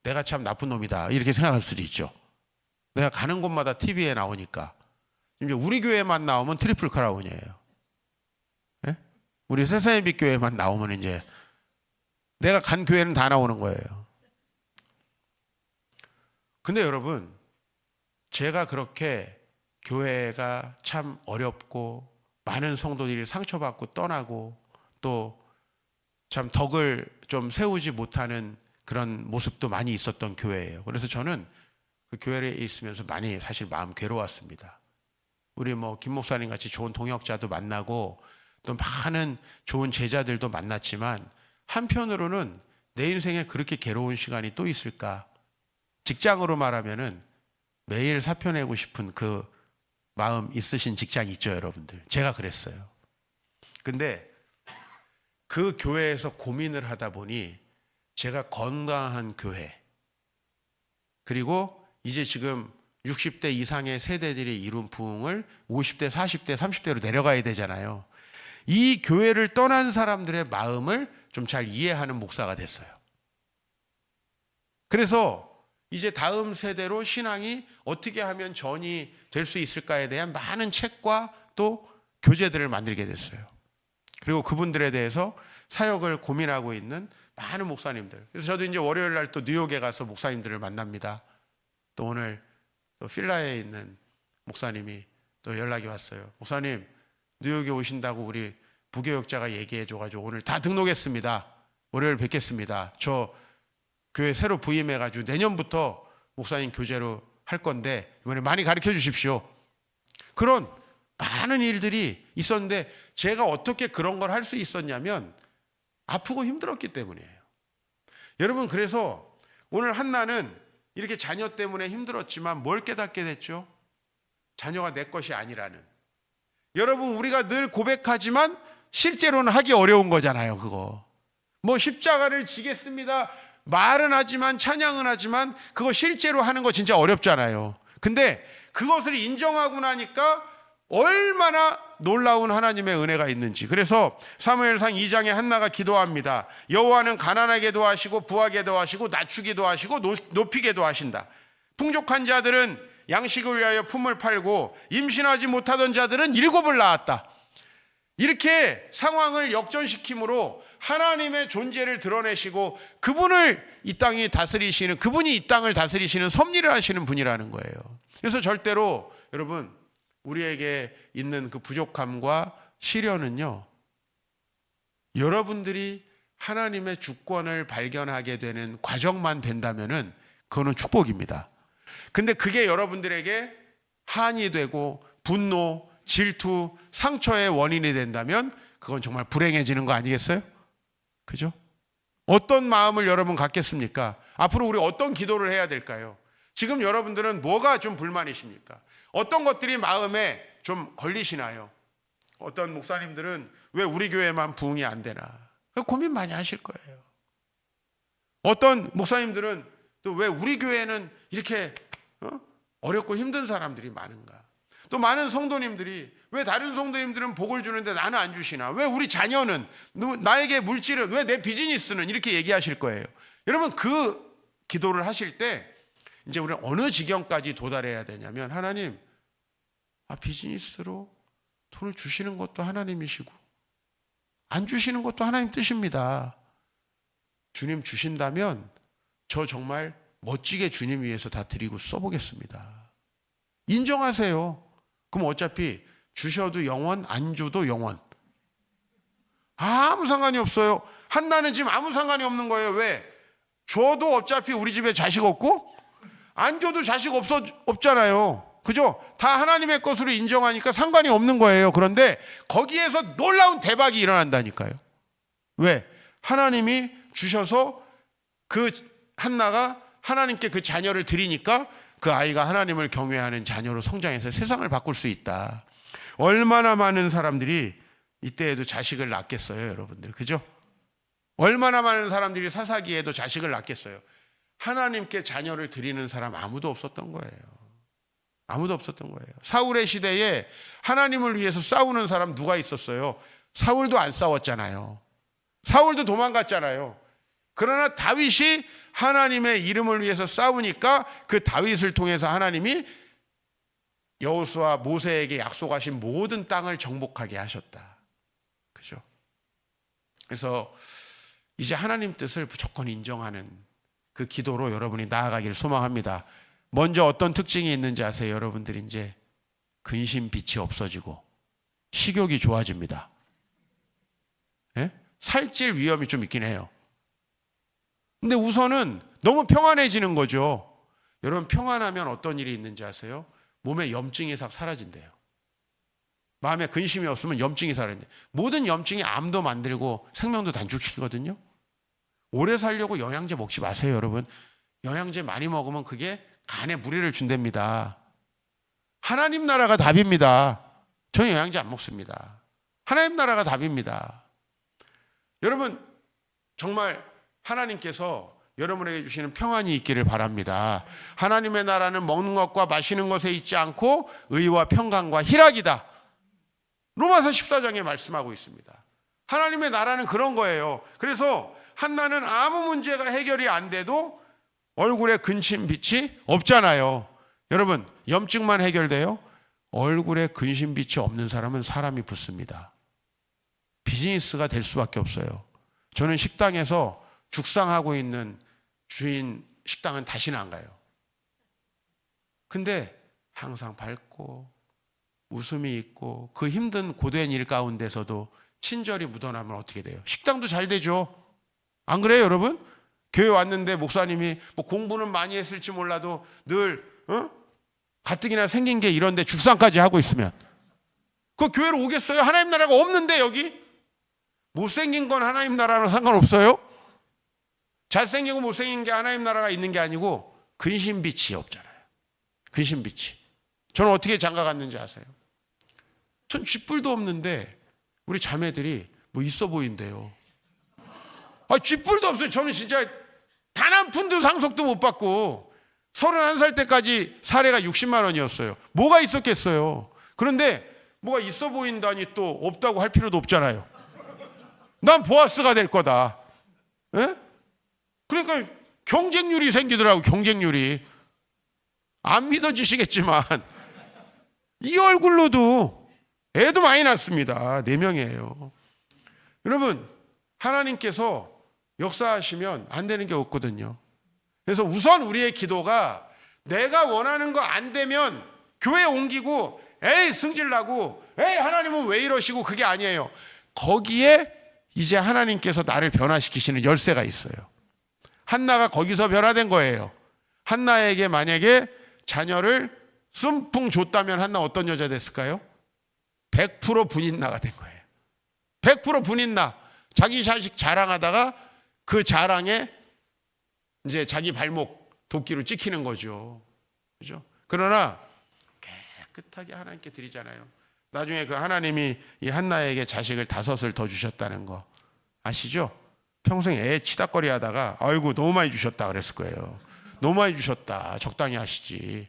내가 참 나쁜 놈이다 이렇게 생각할 수도 있죠. 내가 가는 곳마다 TV에 나오니까. 이제 우리 교회만 나오면 트리플 크라운이에요. 네? 우리 세상의 빛 교회만 나오면 이제 내가 간 교회는 다 나오는 거예요. 근데 여러분, 제가 그렇게 교회가 참 어렵고 많은 성도들이 상처받고 떠나고 또 참 덕을 좀 세우지 못하는 그런 모습도 많이 있었던 교회예요. 그래서 저는 그 교회에 있으면서 많이 사실 마음 괴로웠습니다. 우리 김 목사님 같이 좋은 동역자도 만나고 또 많은 좋은 제자들도 만났지만 한편으로는 내 인생에 그렇게 괴로운 시간이 또 있을까? 직장으로 말하면은 매일 사표 내고 싶은 그 마음 있으신 직장 있죠, 여러분들. 제가 그랬어요. 근데 그 교회에서 고민을 하다 보니 제가 건강한 교회 그리고 이제 지금 60대 이상의 세대들이 이룬 부흥을 50대, 40대, 30대로 내려가야 되잖아요. 이 교회를 떠난 사람들의 마음을 좀 잘 이해하는 목사가 됐어요. 그래서 이제 다음 세대로 신앙이 어떻게 하면 전이 될 수 있을까에 대한 많은 책과 또 교재들을 만들게 됐어요. 그리고 그분들에 대해서 사역을 고민하고 있는 많은 목사님들. 그래서 저도 이제 월요일 날 또 뉴욕에 가서 목사님들을 만납니다. 또 오늘 또 필라에 있는 목사님이 또 연락이 왔어요. 목사님, 뉴욕에 오신다고 우리 부교역자가 얘기해 줘가지고 오늘 다 등록했습니다. 월요일 뵙겠습니다. 저 교회 새로 부임해가지고 내년부터 목사님 교재로 할 건데 이번에 많이 가르쳐 주십시오. 그런 많은 일들이 있었는데 제가 어떻게 그런 걸 할 수 있었냐면 아프고 힘들었기 때문이에요. 여러분, 그래서 오늘 한나는 이렇게 자녀 때문에 힘들었지만 뭘 깨닫게 됐죠? 자녀가 내 것이 아니라는. 여러분, 우리가 늘 고백하지만 실제로는 하기 어려운 거잖아요. 그거 십자가를 지겠습니다 말은 하지만 찬양은 하지만 그거 실제로 하는 거 진짜 어렵잖아요. 근데 그것을 인정하고 나니까 얼마나 놀라운 하나님의 은혜가 있는지. 그래서 사무엘상 2장에 한나가 기도합니다. 여호와는 가난하게도 하시고 부하게도 하시고 낮추기도 하시고 높이게도 하신다. 풍족한 자들은 양식을 위하여 품을 팔고 임신하지 못하던 자들은 7을 낳았다. 이렇게 상황을 역전시킴으로 하나님의 존재를 드러내시고 그분이 이 땅을 다스리시는 섭리를 하시는 분이라는 거예요. 그래서 절대로 여러분, 우리에게 있는 그 부족함과 시련은요, 여러분들이 하나님의 주권을 발견하게 되는 과정만 된다면은 그거는 축복입니다. 근데 그게 여러분들에게 한이 되고 분노, 질투, 상처의 원인이 된다면 그건 정말 불행해지는 거 아니겠어요? 그죠? 어떤 마음을 여러분 갖겠습니까? 앞으로 우리 어떤 기도를 해야 될까요? 지금 여러분들은 뭐가 좀 불만이십니까? 어떤 것들이 마음에 좀 걸리시나요? 어떤 목사님들은 왜 우리 교회만 부흥이 안 되나? 고민 많이 하실 거예요. 어떤 목사님들은 또 왜 우리 교회는 이렇게 어렵고 힘든 사람들이 많은가? 또 많은 성도님들이 왜 다른 성도님들은 복을 주는데 나는 안 주시나? 왜 우리 자녀는, 나에게 물질은, 왜 내 비즈니스는, 이렇게 얘기하실 거예요. 여러분, 그 기도를 하실 때 이제 우리는 어느 지경까지 도달해야 되냐면, 하나님, 비즈니스로 돈을 주시는 것도 하나님이시고 안 주시는 것도 하나님 뜻입니다. 주님 주신다면 저 정말 멋지게 주님 위해서 다 드리고 써보겠습니다. 인정하세요. 그럼 어차피 주셔도 영원, 안 줘도 영원. 아무 상관이 없어요. 한나는 지금 아무 상관이 없는 거예요. 왜? 줘도 어차피 우리 집에 자식 없고 안 줘도 자식 없잖아요. 그죠? 다 하나님의 것으로 인정하니까 상관이 없는 거예요. 그런데 거기에서 놀라운 대박이 일어난다니까요. 왜? 하나님이 주셔서 그 한나가 하나님께 그 자녀를 드리니까 그 아이가 하나님을 경외하는 자녀로 성장해서 세상을 바꿀 수 있다. 얼마나 많은 사람들이 이때에도 자식을 낳겠어요, 여러분들. 그죠? 얼마나 많은 사람들이 사사기에도 자식을 낳겠어요. 하나님께 자녀를 드리는 사람 아무도 없었던 거예요. 아무도 없었던 거예요. 사울의 시대에 하나님을 위해서 싸우는 사람 누가 있었어요? 사울도 안 싸웠잖아요. 사울도 도망갔잖아요. 그러나 다윗이 하나님의 이름을 위해서 싸우니까 그 다윗을 통해서 하나님이 여호수아 모세에게 약속하신 모든 땅을 정복하게 하셨다. 그죠? 그래서 이제 하나님 뜻을 무조건 인정하는 그 기도로 여러분이 나아가길 소망합니다. 먼저 어떤 특징이 있는지 아세요? 여러분들이 이제 근심 빛이 없어지고 식욕이 좋아집니다. 예? 살찔 위험이 좀 있긴 해요. 근데 우선은 너무 평안해지는 거죠. 여러분, 평안하면 어떤 일이 있는지 아세요? 몸에 염증이 싹 사라진대요. 마음에 근심이 없으면 염증이 사라진대요. 모든 염증이 암도 만들고 생명도 단축시키거든요. 오래 살려고 영양제 먹지 마세요, 여러분. 영양제 많이 먹으면 그게 간에 무리를 준답니다. 하나님 나라가 답입니다. 저는 영양제 안 먹습니다. 하나님 나라가 답입니다. 여러분, 정말 하나님께서 여러분에게 주시는 평안이 있기를 바랍니다. 하나님의 나라는 먹는 것과 마시는 것에 있지 않고 의와 평강과 희락이다. 로마서 14장에 말씀하고 있습니다. 하나님의 나라는 그런 거예요. 그래서 한나는 아무 문제가 해결이 안 돼도 얼굴에 근심 빛이 없잖아요. 여러분, 염증만 해결돼요? 얼굴에 근심 빛이 없는 사람은 사람이 붙습니다. 비즈니스가 될 수밖에 없어요. 저는 식당에서 죽상하고 있는 주인 식당은 다시는 안 가요. 근데 항상 밝고 웃음이 있고 그 힘든 고된 일 가운데서도 친절이 묻어나면 어떻게 돼요? 식당도 잘 되죠. 안 그래요, 여러분? 교회 왔는데 목사님이 뭐 공부는 많이 했을지 몰라도 늘 가뜩이나 생긴 게 이런데 죽상까지 하고 있으면 그 교회로 오겠어요? 하나님 나라가 없는데 여기? 못생긴 건 하나님 나라랑 상관없어요? 잘생기고 못생긴 게 하나님 나라가 있는 게 아니고 근심빛이 없잖아요. 근심빛이. 저는 어떻게 장가 갔는지 아세요? 전 쥐뿔도 없는데 우리 자매들이 뭐 있어 보인대요. 쥐뿔도 없어요. 저는 진짜 단 한 푼도 상속도 못 받고 31살 때까지 사례가 60만 원이었어요. 뭐가 있었겠어요. 그런데 뭐가 있어 보인다니 또 없다고 할 필요도 없잖아요. 난 보아스가 될 거다. 예? 그러니까 경쟁률이 생기더라고. 경쟁률이. 안 믿어지시겠지만 이 얼굴로도 애도 많이 낳습니다. 4명이에요. 여러분, 하나님께서 역사하시면 안 되는 게 없거든요. 그래서 우선 우리의 기도가 내가 원하는 거 안 되면 교회 옮기고 에이 승질나고 에이 하나님은 왜 이러시고 그게 아니에요. 거기에 이제 하나님께서 나를 변화시키시는 열쇠가 있어요. 한나가 거기서 변화된 거예요. 한나에게 만약에 자녀를 씀풍 줬다면 한나 어떤 여자 됐을까요? 100% 분인나가 된 거예요. 100% 분인나. 자기 자식 자랑하다가 그 자랑에 이제 자기 발목 도끼로 찍히는 거죠. 그죠? 그러나 깨끗하게 하나님께 드리잖아요. 나중에 그 하나님이 이 한나에게 자식을 5을 더 주셨다는 거 아시죠? 평생 애 치닥거리 하다가 아이고 너무 많이 주셨다 그랬을 거예요. 너무 많이 주셨다. 적당히 하시지.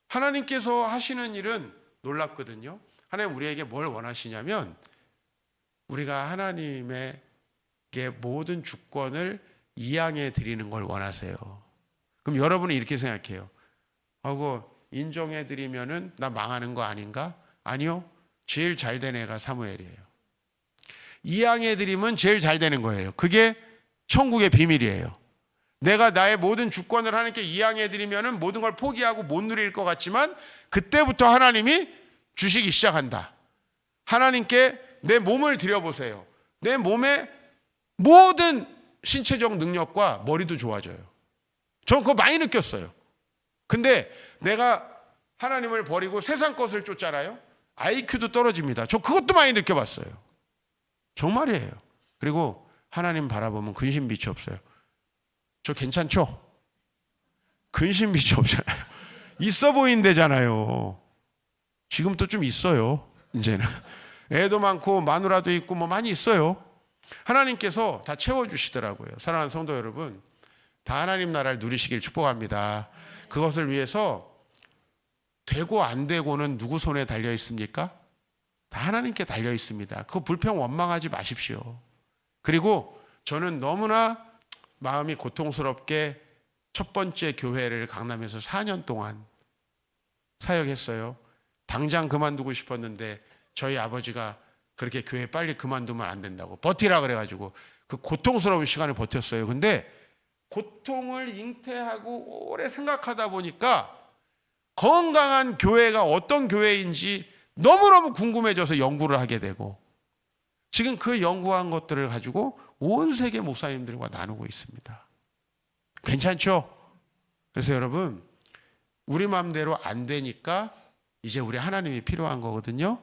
하나님께서 하시는 일은 놀랍거든요. 하나님 우리에게 뭘 원하시냐면 우리가 하나님에게 모든 주권을 이양해 드리는 걸 원하세요. 그럼 여러분은 이렇게 생각해요. 하고 인정해드리면은 나 망하는 거 아닌가? 아니요. 제일 잘 된 애가 사무엘이에요. 이양해드리면 제일 잘 되는 거예요. 그게 천국의 비밀이에요. 내가 나의 모든 주권을 하나님께 이양해드리면은 모든 걸 포기하고 못 누릴 것 같지만 그때부터 하나님이 주시기 시작한다. 하나님께 내 몸을 드려보세요. 내 몸의 모든 신체적 능력과 머리도 좋아져요. 저는 그거 많이 느꼈어요. 근데 내가 하나님을 버리고 세상 것을 쫓잖아요. IQ도 떨어집니다. 저 그것도 많이 느껴봤어요. 정말이에요. 그리고 하나님 바라보면 근심빛이 없어요. 저 괜찮죠? 근심빛이 없잖아요. 있어 보인대잖아요. 지금도 좀 있어요. 이제는 애도 많고 마누라도 있고 뭐 많이 있어요. 하나님께서 다 채워주시더라고요. 사랑하는 성도 여러분, 다 하나님 나라를 누리시길 축복합니다. 그것을 위해서 되고 안 되고는 누구 손에 달려 있습니까? 다 하나님께 달려 있습니다. 그 불평 원망하지 마십시오. 그리고 저는 너무나 마음이 고통스럽게 첫 번째 교회를 강남에서 4년 동안 사역했어요. 당장 그만두고 싶었는데 저희 아버지가 그렇게 교회 빨리 그만두면 안 된다고 버티라 그래가지고 그 고통스러운 시간을 버텼어요. 근데 고통을 잉태하고 오래 생각하다 보니까 건강한 교회가 어떤 교회인지 너무너무 궁금해져서 연구를 하게 되고 지금 그 연구한 것들을 가지고 온 세계 목사님들과 나누고 있습니다. 괜찮죠? 그래서 여러분, 우리 마음대로 안 되니까 이제 우리 하나님이 필요한 거거든요.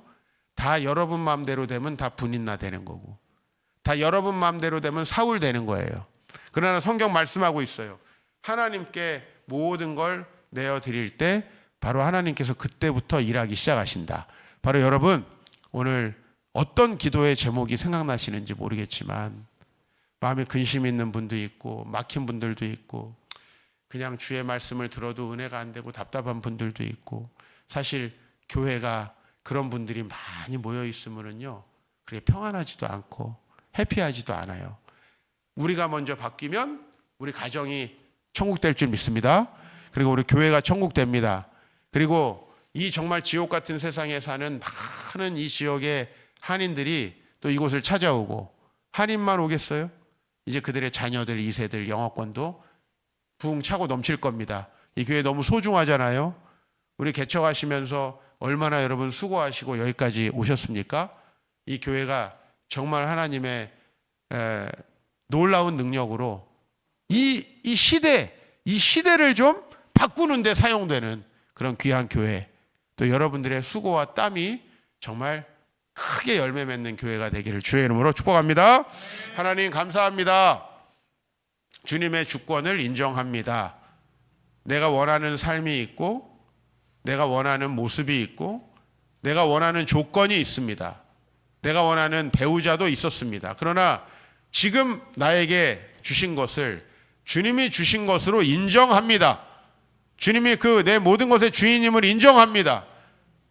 다 여러분 마음대로 되면 다 분인나 되는 거고 다 여러분 마음대로 되면 사울 되는 거예요. 그러나 성경 말씀하고 있어요. 하나님께 모든 걸 내어드릴 때 바로 하나님께서 그때부터 일하기 시작하신다. 바로 여러분, 오늘 어떤 기도의 제목이 생각나시는지 모르겠지만 마음에 근심 있는 분도 있고 막힌 분들도 있고 그냥 주의 말씀을 들어도 은혜가 안 되고 답답한 분들도 있고 사실 교회가 그런 분들이 많이 모여 있으면은요 그게 평안하지도 않고 해피하지도 않아요. 우리가 먼저 바뀌면 우리 가정이 천국 될 줄 믿습니다. 그리고 우리 교회가 천국 됩니다. 그리고 이 정말 지옥 같은 세상에 사는 많은 이 지역의 한인들이 또 이곳을 찾아오고 한인만 오겠어요? 이제 그들의 자녀들 2세들 영어권도 붕 차고 넘칠 겁니다. 이 교회 너무 소중하잖아요. 우리 개척하시면서 얼마나 여러분 수고하시고 여기까지 오셨습니까? 이 교회가 정말 하나님의 놀라운 능력으로 이 시대를 좀 바꾸는 데 사용되는 그런 귀한 교회, 또 여러분들의 수고와 땀이 정말 크게 열매 맺는 교회가 되기를 주의 이름으로 축복합니다. 하나님 감사합니다. 주님의 주권을 인정합니다. 내가 원하는 삶이 있고 내가 원하는 모습이 있고 내가 원하는 조건이 있습니다. 내가 원하는 배우자도 있었습니다. 그러나 지금 나에게 주신 것을 주님이 주신 것으로 인정합니다. 주님이 그 내 모든 것의 주인임을 인정합니다.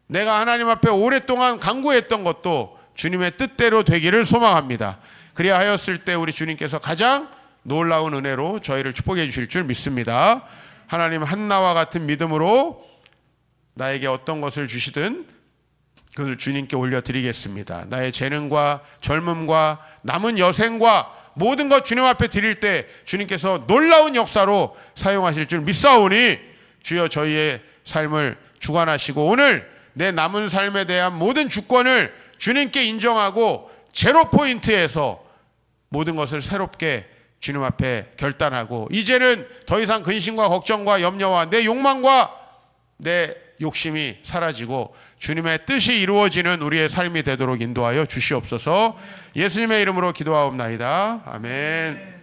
내가 하나님 앞에 오랫동안 간구했던 것도 주님의 뜻대로 되기를 소망합니다. 그리하 하였을 때 우리 주님께서 가장 놀라운 은혜로 저희를 축복해 주실 줄 믿습니다. 하나님 한나와 같은 믿음으로 나에게 어떤 것을 주시든 그것을 주님께 올려드리겠습니다. 나의 재능과 젊음과 남은 여생과 모든 것 주님 앞에 드릴 때 주님께서 놀라운 역사로 사용하실 줄 믿사오니 주여 저희의 삶을 주관하시고 오늘 내 남은 삶에 대한 모든 주권을 주님께 인정하고 제로 포인트에서 모든 것을 새롭게 주님 앞에 결단하고 이제는 더 이상 근심과 걱정과 염려와 내 욕망과 내 욕심이 사라지고 주님의 뜻이 이루어지는 우리의 삶이 되도록 인도하여 주시옵소서. 예수님의 이름으로 기도하옵나이다. 아멘.